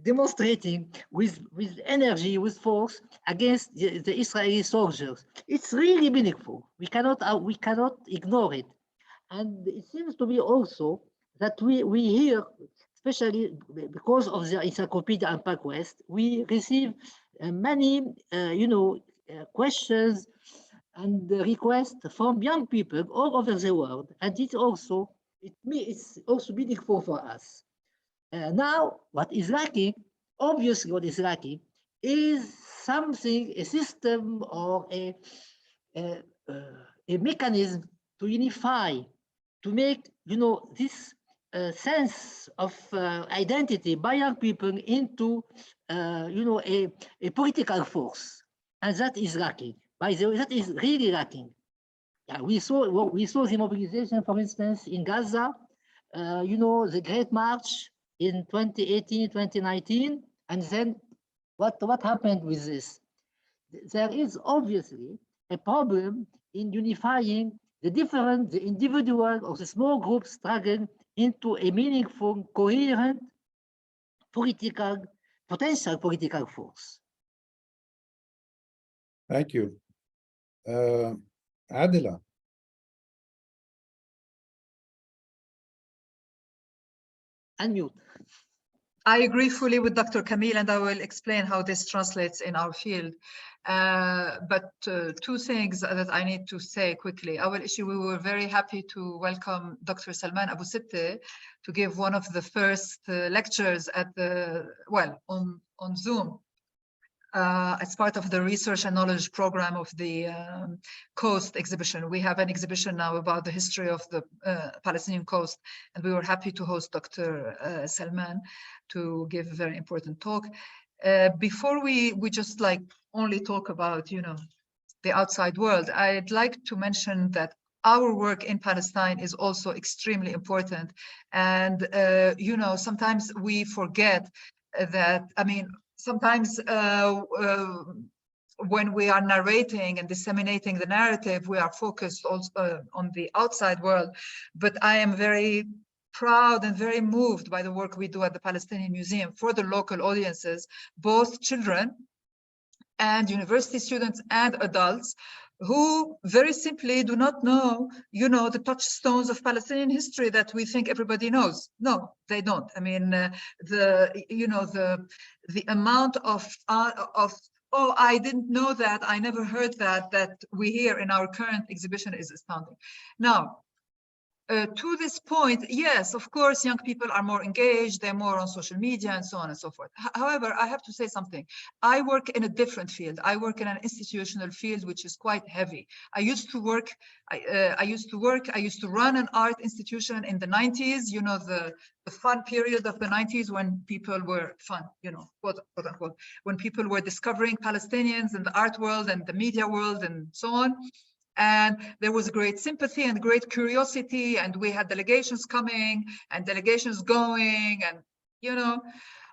demonstrating with energy, with force against the Israeli soldiers. It's really meaningful. We cannot ignore it. And it seems to me also that we hear, especially because of the Encyclopedia Impact West, we receive many, questions and requests from young people all over the world. And it's also meaningful for us. Now, what is lacking, obviously what is lacking, is something, a system or a mechanism to unify, to make, this sense of identity by young people into, a political force. And that is lacking. By the way, that is really lacking. Yeah, we saw the mobilization, for instance, in Gaza, the Great March in 2018, 2019, and then what happened with this? There is obviously a problem in unifying the individual or the small group struggle into a meaningful, coherent potential political force. Thank you. Adila. Unmute. I agree fully with Dr. Camille, and I will explain how this translates in our field. But two things that I need to say quickly. Our issue, we were very happy to welcome Dr. Salman Abu Sitteh to give one of the first lectures at on Zoom. As part of the research and knowledge program of the Coast exhibition. We have an exhibition now about the history of the Palestinian coast, and we were happy to host Dr. Salman to give a very important talk. Before we just like only talk about, the outside world, I'd like to mention that our work in Palestine is also extremely important. And, sometimes we forget that, sometimes when we are narrating and disseminating the narrative, we are focused also on the outside world. But I am very proud and very moved by the work we do at the Palestinian Museum for the local audiences, both children and university students and adults who very simply do not know, the touchstones of Palestinian history that we think everybody knows. No, they don't. The amount of oh, I didn't know that, I never heard that we hear in our current exhibition is astounding. Now, to this point, yes, of course, young people are more engaged, they're more on social media and so on and so forth. However, I have to say something. I work in a different field. I work in an institutional field, which is quite heavy. I used to run an art institution in the 90s, the fun period of the 90s when people were fun, quote unquote, when people were discovering Palestinians in the art world and the media world and so on. And there was great sympathy and great curiosity, and we had delegations coming and delegations going, and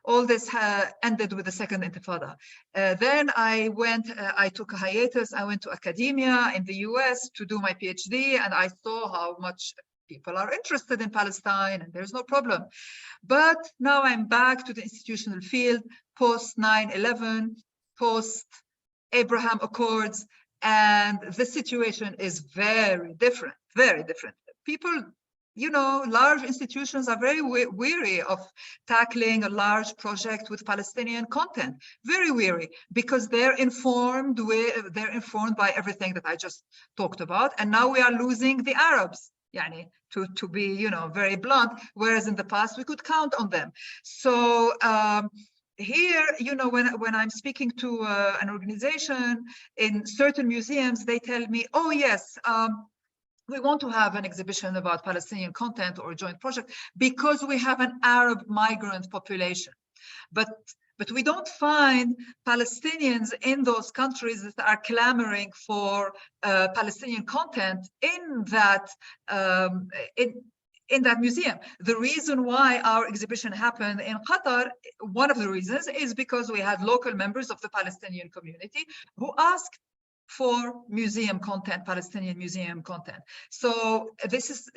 all this ended with the second intifada. Then I took a hiatus. I went to academia in the US to do my PhD, and I saw how much people are interested in Palestine, and there's no problem. But now I'm back to the institutional field, post 9/11, post Abraham Accords, and the situation is very different, very different. People you know, large institutions are very weary of tackling a large project with Palestinian content, very weary, because they're informed by everything that I just talked about. And now we are losing the Arabs, yani, to be, you know, very blunt, whereas in the past we could count on them. So here, you know, when I'm speaking to an organization in certain museums, they tell me, oh yes, we want to have an exhibition about Palestinian content or a joint project because we have an Arab migrant population. But we don't find Palestinians in those countries that are clamoring for Palestinian content in that in that museum. The reason why our exhibition happened in Qatar, one of the reasons is because we had local members of the Palestinian community who asked for museum content, Palestinian museum content. So this is,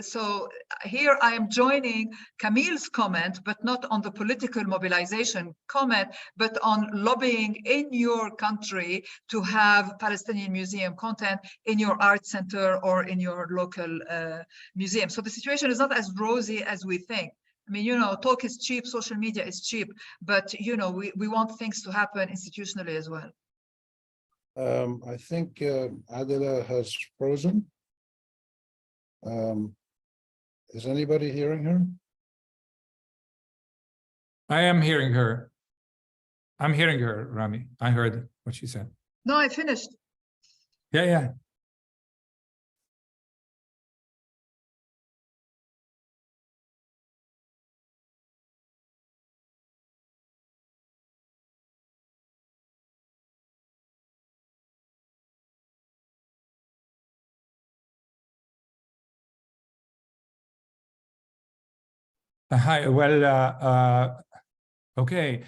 so here I am joining Camille's comment, but not on the political mobilization comment, but on lobbying in your country to have Palestinian museum content in your art center or in your local museum. So the situation is not as rosy as we think. I mean, you know, talk is cheap, social media is cheap, but, you know, we want things to happen institutionally as well. I think Adila has frozen. Is anybody hearing her? I am hearing her. I'm hearing her, Rami. I heard what she said. No, I finished. Yeah. Hi, well, okay.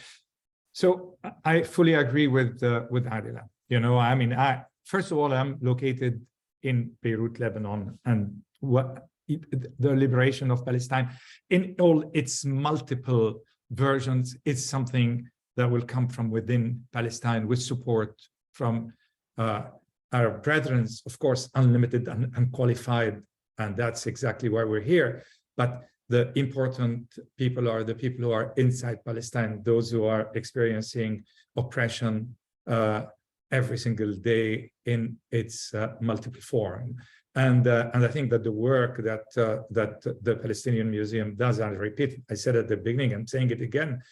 So I fully agree with Adila. You know, I mean, first of all, I'm located in Beirut, Lebanon, and the liberation of Palestine in all its multiple versions is something that will come from within Palestine with support from our brethren, of course, unlimited and unqualified, and that's exactly why we're here. But the important people are the people who are inside Palestine, those who are experiencing oppression every single day in its multiple form. And I think that the work that the Palestinian Museum does, and I repeat, I said at the beginning, I'm saying it again,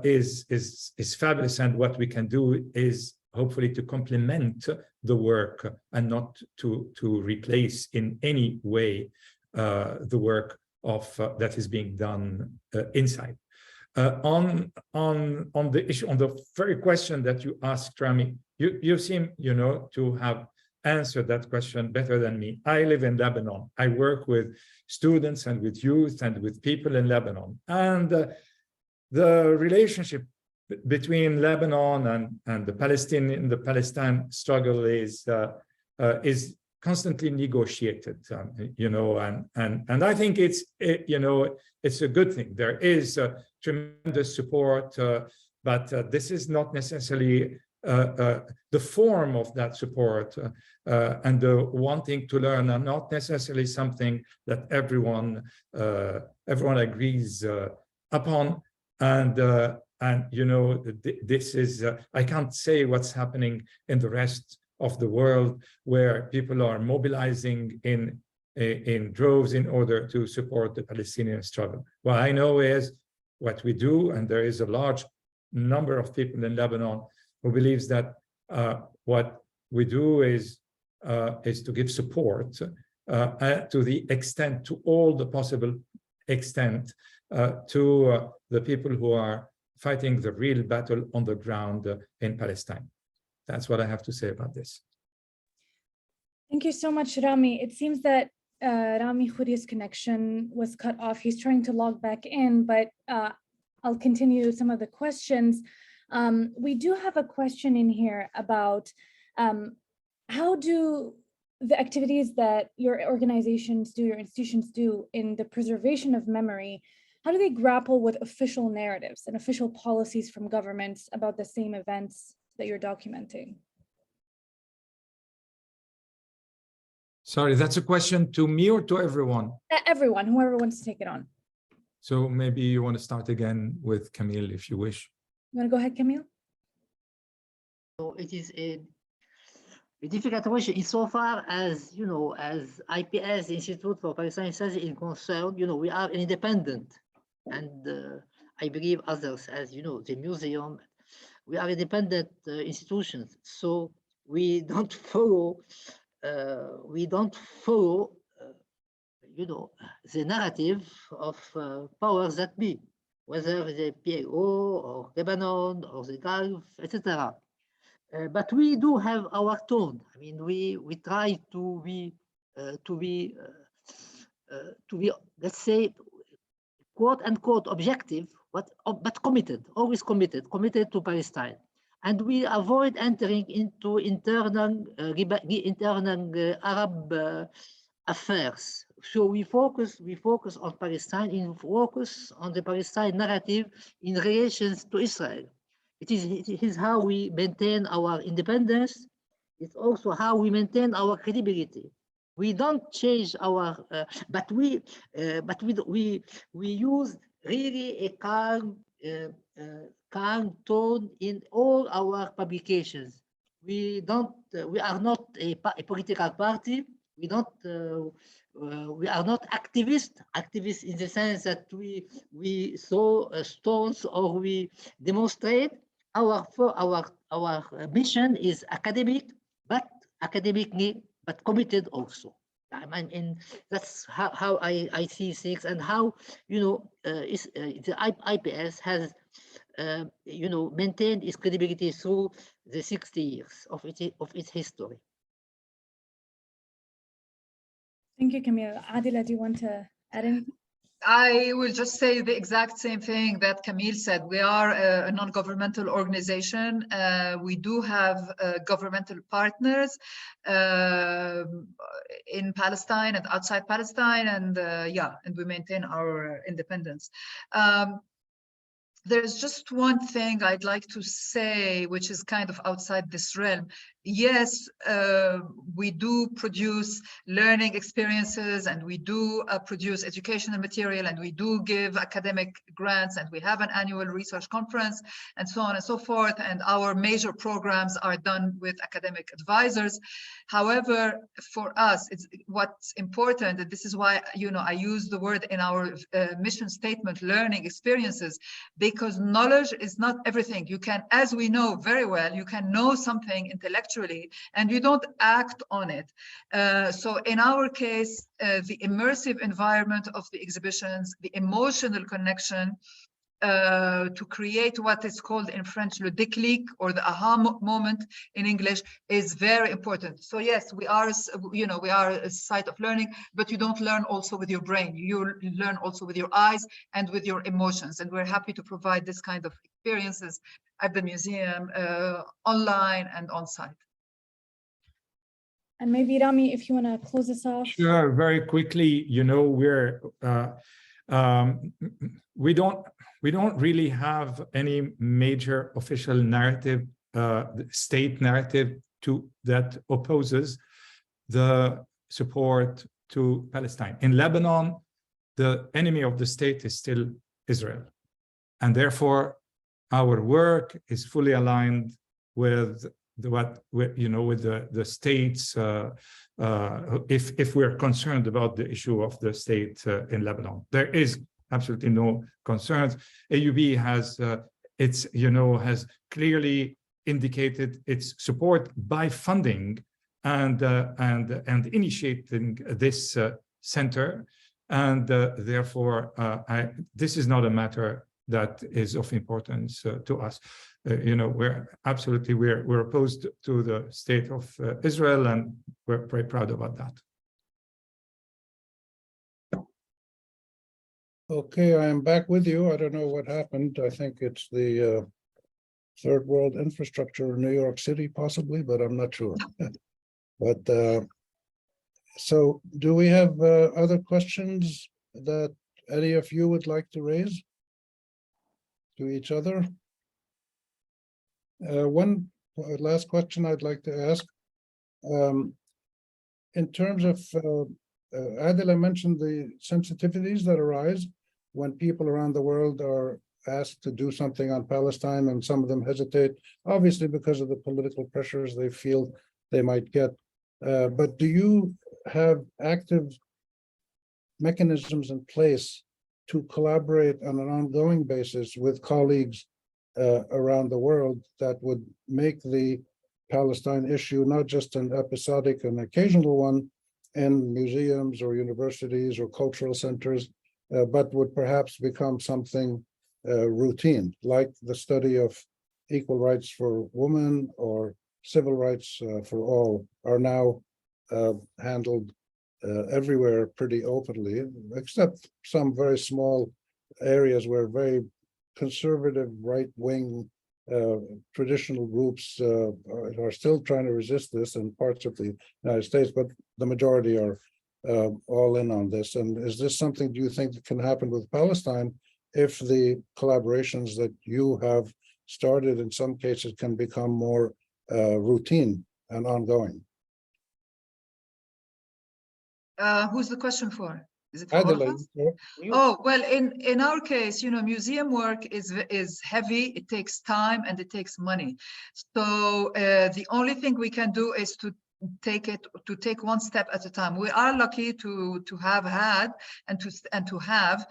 is fabulous. And what we can do is hopefully to complement the work and not to replace in any way the work of that is being done inside. On the issue, on the very question that you asked, Rami, you seem, you know, to have answered that question better than me. I live in Lebanon. I work with students and with youth and with people in Lebanon, and the relationship between Lebanon and the Palestine struggle is constantly negotiated, you know, and I think it's you know, it's a good thing. There is tremendous support, but this is not necessarily the form of that support, and the wanting to learn are not necessarily something that everyone agrees upon, and you know, this is I can't say what's happening in the rest of the world where people are mobilizing in droves in order to support the Palestinian struggle. What I know is what we do, and there is a large number of people in Lebanon who believes that what we do is to give support to the extent, to all the possible extent, to the people who are fighting the real battle on the ground in Palestine. That's what I have to say about this. Thank you so much, Rami. It seems that Rami Khouri's connection was cut off. He's trying to log back in, but I'll continue some of the questions. We do have a question in here about how do the activities that your organizations do, your institutions do in the preservation of memory, how do they grapple with official narratives and official policies from governments about the same events that you're documenting? Sorry, that's a question to me or to everyone? Everyone, whoever wants to take it on. So maybe you want to start again with Camille, if you wish. You want to go ahead, Camille? So it is a difficult question insofar as, you know, as IPS, Institute for Palestinian Studies, is concerned, you know, we are independent. And I believe others, as you know, the museum, we are independent institutions. So we don't follow, you know, the narrative of powers that be, whether the PLO or Lebanon or the Gulf, etc. But we do have our tone. I mean, we try to be, let's say, quote unquote objective, but committed, always committed to Palestine. And we avoid entering into internal Arab affairs. So we focus on Palestine, focus on the Palestine narrative in relations to Israel. It is how we maintain our independence. It's also how we maintain our credibility. We don't change our, but we use really a calm tone in all our publications. We are not a political party. We are not activists in the sense that we throw stones or we demonstrate. Our mission is academic, but committed also. I mean, that's how I see things, and how, you know, the IPS has you know, maintained its credibility through the 60 years of its history. Thank you, Camille. Adila, do you want to add anything? I will just say the exact same thing that Camille said. We are a non-governmental organization. We do have governmental partners in Palestine and outside Palestine, and yeah, and we maintain our independence. There's just one thing I'd like to say, which is kind of outside this realm. Yes, we do produce learning experiences, and we do produce educational material, and we do give academic grants, and we have an annual research conference, and so on and so forth. And our major programs are done with academic advisors. However, for us, it's what's important, and this is why, you know, I use the word in our mission statement, learning experiences, because knowledge is not everything. You can, as we know very well, you can know something intellectually and you don't act on it. So in our case, the immersive environment of the exhibitions, the emotional connection, to create what is called in French le déclic, or the aha moment in English, is very important. So yes, we are, you know, we are a site of learning, but you don't learn also with your brain. You learn also with your eyes and with your emotions. And we're happy to provide this kind of experiences at the museum, online and on site. And maybe Rami, if you want to close us off. Sure, very quickly. You know, we don't really have any major official narrative, state narrative that opposes the support to Palestine. In Lebanon, the enemy of the state is still Israel, and therefore our work is fully aligned with the states. If we're concerned about the issue of the state in Lebanon, there is absolutely no concerns. AUB has has clearly indicated its support by funding and initiating this center, and therefore this is not a matter that is of importance to us. We're opposed to the state of Israel, and we're very proud about that. Okay, I am back with you. I don't know what happened. I think it's the third world infrastructure in New York City, possibly, but I'm not sure. But so do we have other questions that any of you would like to raise to each other? One last question I'd like to ask. in terms of, Adil, I mentioned the sensitivities that arise when people around the world are asked to do something on Palestine, and some of them hesitate, obviously because of the political pressures they feel they might get. But do you have active mechanisms in place to collaborate on an ongoing basis with colleagues around the world that would make the Palestine issue not just an episodic and occasional one in museums or universities or cultural centers, but would perhaps become something routine, like the study of equal rights for women or civil rights for all are now handled everywhere pretty openly, except some very small areas where very conservative right-wing traditional groups are still trying to resist this in parts of the United States, but the majority are all in on this. And is this something, do you think, that can happen with Palestine if the collaborations that you have started in some cases can become more routine and ongoing? Who's the question for? Is it for all of us? Oh, well, in our case, you know, museum work is heavy, it takes time and it takes money. So the only thing we can do is to take one step at a time. We are lucky to have had and to have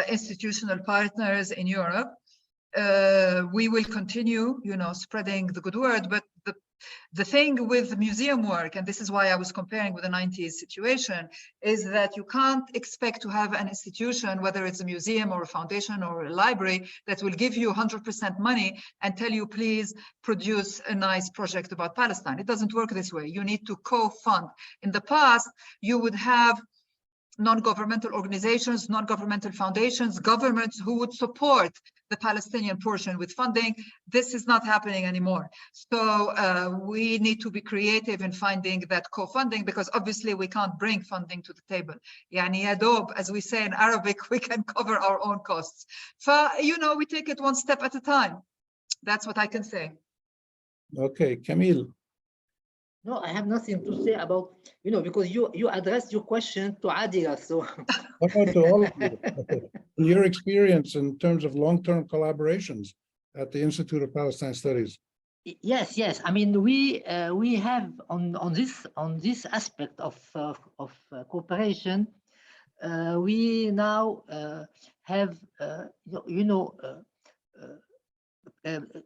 institutional partners in Europe. We will continue, you know, spreading the good word, but the thing with museum work, and this is why I was comparing with the 90s situation, is that you can't expect to have an institution, whether it's a museum or a foundation or a library, that will give you 100% money and tell you, please produce a nice project about Palestine. It doesn't work this way. You need to co-fund. In the past, you would have non-governmental organizations, non-governmental foundations, governments who would support the Palestinian portion with funding. This is not happening anymore. So we need to be creative in finding that co-funding, because obviously we can't bring funding to the table. Yani ya dob, as we say in Arabic, we can cover our own costs. You know, we take it one step at a time. That's what I can say. Okay, Camille. No, I have nothing to say about, you know, because you addressed your question to Adila, so. To all of you. Your experience in terms of long-term collaborations at the Institute of Palestine Studies. Yes. I mean, we have on this aspect of cooperation, we now have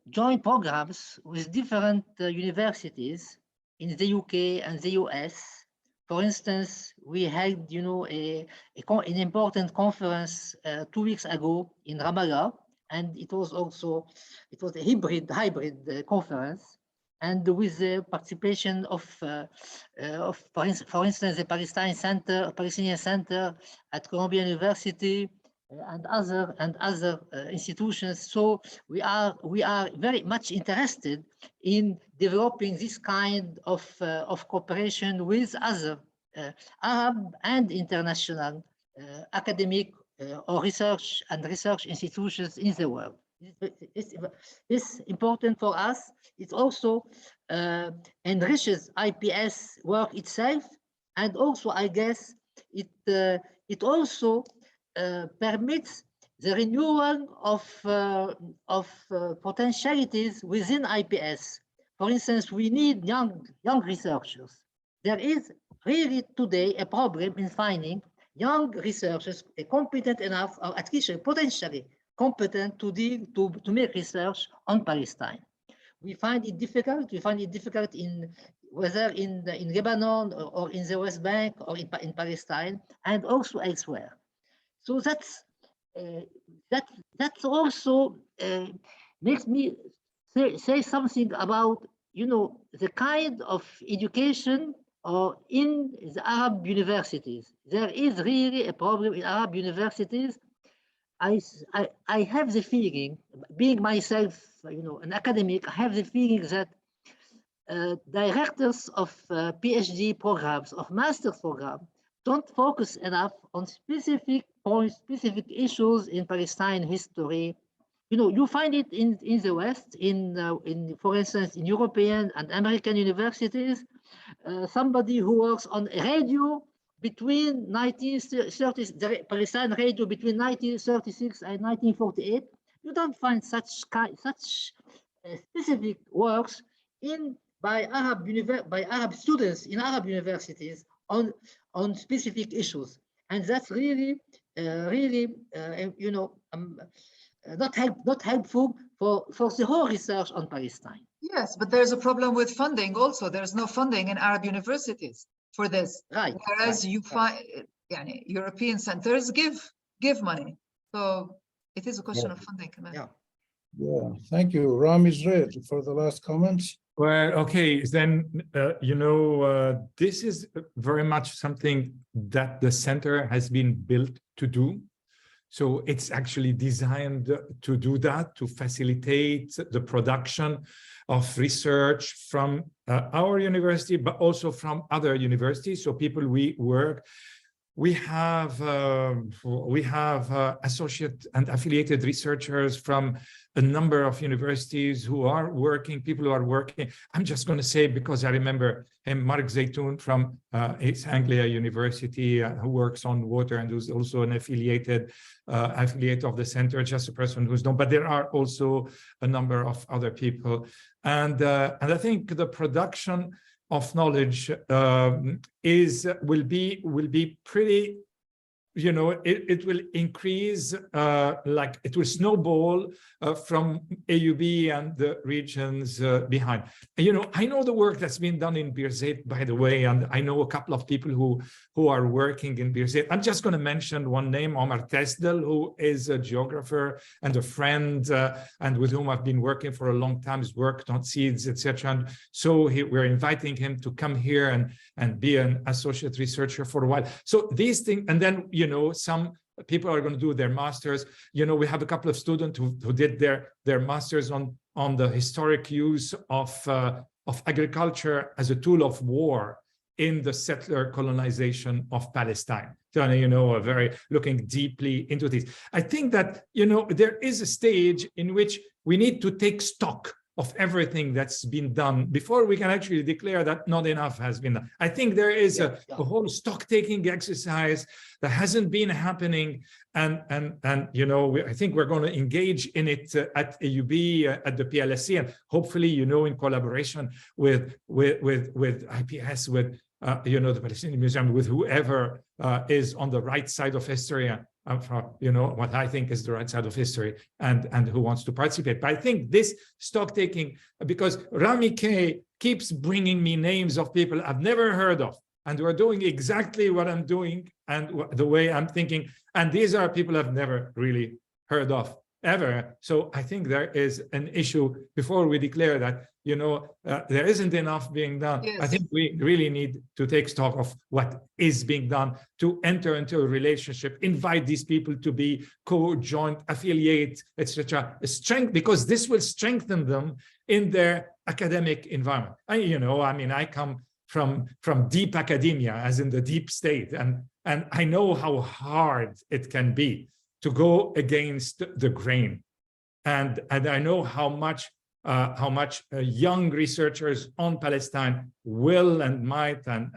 joint programs with different universities in the UK and the US. For instance, we had, you know, an important conference 2 weeks ago in Ramallah, and it was a hybrid conference, and with the participation of for instance, the Palestinian Center at Columbia University, and other institutions. So we are very much interested in developing this kind of cooperation with other Arab and international academic or research institutions in the world. It's important for us. It also enriches IPS work itself, and also, I guess, it also permits the renewal of potentialities within IPS. For instance, we need young researchers. There is really today a problem in finding young researchers competent enough, or at least potentially competent to make research on Palestine. We find it difficult. We find it difficult whether in Lebanon or in the West Bank or in Palestine, and also elsewhere. So that's also makes me say something about, you know, the kind of education in the Arab universities. There is really a problem in Arab universities. I have the feeling, being myself, you know, an academic, I have the feeling that directors of PhD programs, of master's programs, don't focus enough on specific points, specific issues in Palestine history. You know, you find it in the West, in for instance, in European and American universities, somebody who works on radio between 1930, the Palestine radio between 1936 and 1948, you don't find such specific works by Arab students in Arab universities on specific issues, and that's really not helpful for the whole research on Palestine. Yes, but there's a problem with funding also. There's no funding in Arab universities for this. Right. Whereas you find European centers give money. So it is a question of funding. Yeah. Yeah, thank you. Rami Zred for the last comments. Well, okay, then, this is very much something that the center has been built to do. So it's actually designed to do that, to facilitate the production of research from our university, but also from other universities. So people we work, we have associate and affiliated researchers from a number of universities who are working, people who are working. I'm just going to say, because I remember him, Mark Zaytoun from East Anglia University, who works on water and who's also an affiliate of the center, just a person who's known, but there are also a number of other people. And I think the production of knowledge will be pretty, it will increase, like it will snowball from AUB and the regions behind. I know the work that's been done in Birzeit, by the way, and I know a couple of people who are working in Birzeit. I'm just going to mention one name, Omar Tesdel, who is a geographer and a friend, and with whom I've been working for a long time. He's worked on seeds, etc. And so we're inviting him to come here and be an associate researcher for a while. So these things, and then some people are going to do their masters. We have a couple of students who did their masters on the historic use of agriculture as a tool of war in the settler colonization of Palestine. So, very looking deeply into this. I think that, there is a stage in which we need to take stock of everything that's been done before we can actually declare that not enough has been done. I think there is a whole stock-taking exercise that hasn't been happening, and I think we're going to engage in it at AUB, at the PLSC, and hopefully, in collaboration with IPS, with the Palestinian Museum, with whoever is on the right side of history. What I think is the right side of history, and who wants to participate. But I think this stock taking, because Rami K keeps bringing me names of people I've never heard of, and we're doing exactly what I'm doing and the way I'm thinking, and these are people I've never really heard of ever. So I think there is an issue before we declare that there isn't enough being done. Yes. I think we really need to take stock of what is being done, to enter into a relationship, invite these people to be co-joint, affiliate, etc. Because this will strengthen them in their academic environment. I come from deep academia, as in the deep state, and I know how hard it can be to go against the grain, and I know how much young researchers on Palestine will and might and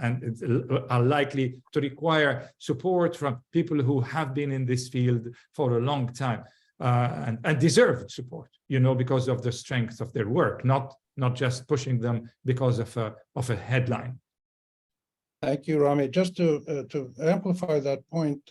are likely to require support from people who have been in this field for a long time, and deserve support, because of the strength of their work, not just pushing them because of a headline. Thank you, Rami. Just to amplify that point,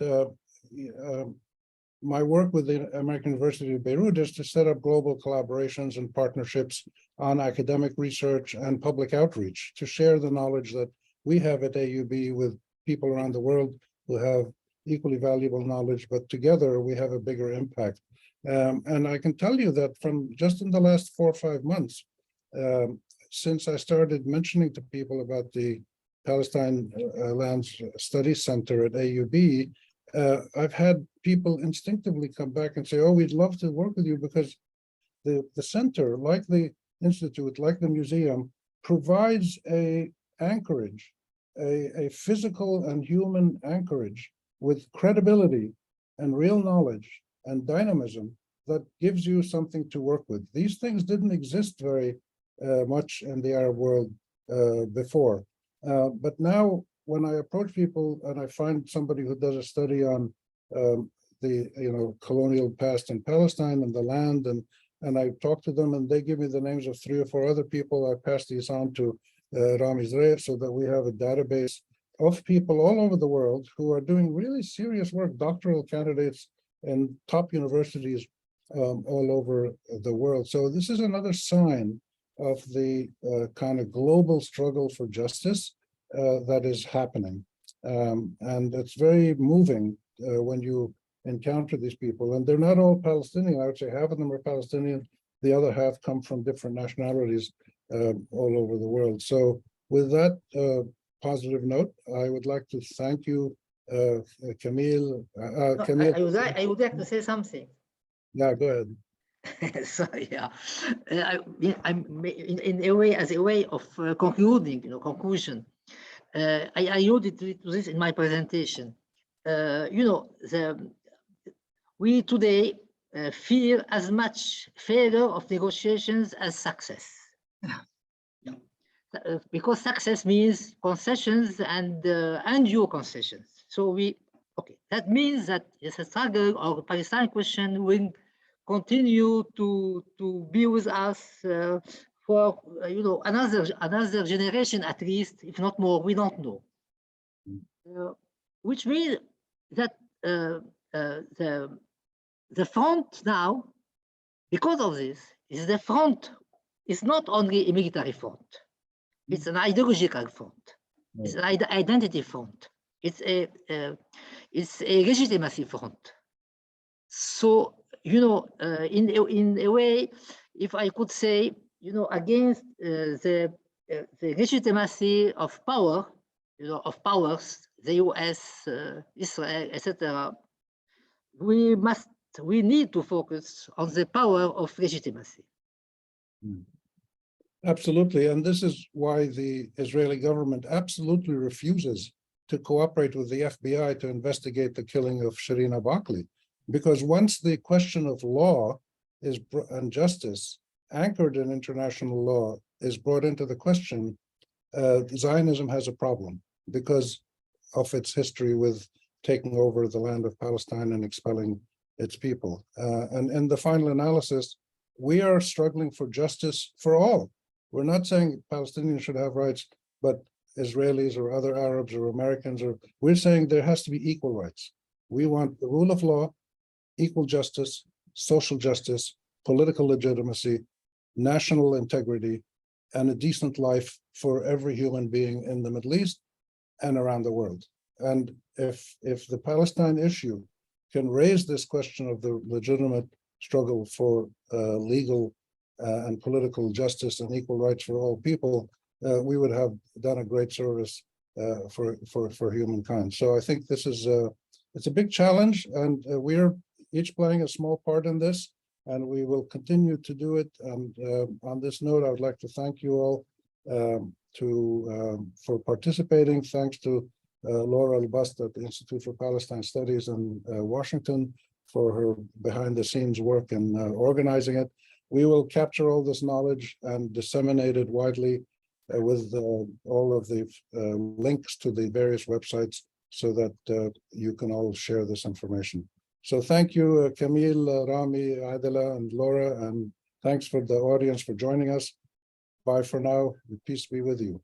my work with the American University of Beirut is to set up global collaborations and partnerships on academic research and public outreach, to share the knowledge that we have at AUB with people around the world who have equally valuable knowledge, but together we have a bigger impact. And I can tell you that from just in the last 4 or 5 months, since I started mentioning to people about the Palestine Land Studies Center at AUB, I've had people instinctively come back and say, oh, we'd love to work with you, because the center, like the institute, like the museum, provides a anchorage, a physical and human anchorage with credibility and real knowledge and dynamism that gives you something to work with. These things didn't exist very much in the Arab world before. But now when I approach people and I find somebody who does a study on the colonial past in Palestine and the land, and I talk to them and they give me the names of 3 or 4 other people, I pass these on to Rami Zreif so that we have a database of people all over the world who are doing really serious work, doctoral candidates in top universities all over the world. So this is another sign of the kind of global struggle for justice that is happening. And it's very moving when you encounter these people. And they're not all Palestinian. I would say half of them are Palestinian. The other half come from different nationalities all over the world. So with that positive note, I would like to thank you, Camille. Camille. I would like to say something. Yeah, go ahead. Sorry, yeah. I'm in a way, as a way of concluding, conclusion. I alluded to this in my presentation. We today fear as much failure of negotiations as success. Because success means concessions and undue concessions. So that means that it's a struggle, or the Palestine question will continue to be with us for another generation at least, if not more. We don't know. Which means that the front now, because of this, the front is not only a military front. It's an ideological front. It's an identity front. It's a legitimacy front. So, in a way, if I could say, against the legitimacy of power, of powers, the US, Israel, etc., we need to focus on the power of legitimacy. Absolutely, and this is why the Israeli government absolutely refuses to cooperate with the FBI to investigate the killing of Shireen Abu Akleh, because once the question of law and justice anchored in international law is brought into the question, Zionism has a problem because of its history with taking over the land of Palestine and expelling its people. And in the final analysis, we are struggling for justice for all. We're not saying Palestinians should have rights, but Israelis or other Arabs or Americans, we're saying there has to be equal rights. We want the rule of law, equal justice, social justice, political legitimacy, national integrity, and a decent life for every human being in the Middle East and around the world. And if the Palestine issue can raise this question of the legitimate struggle for legal and political justice and equal rights for all people, we would have done a great service for humankind. So I think this is it's a big challenge, and we're each playing a small part in this, and we will continue to do it. And on this note, I would like to thank you all for participating. Thanks to Laura Albast at the Institute for Palestine Studies in Washington for her behind-the-scenes work in organizing it. We will capture all this knowledge and disseminate it widely with all of the links to the various websites so that you can all share this information. So thank you, Camille, Rami, Adela, and Laura, and thanks for the audience for joining us. Bye for now. Peace be with you.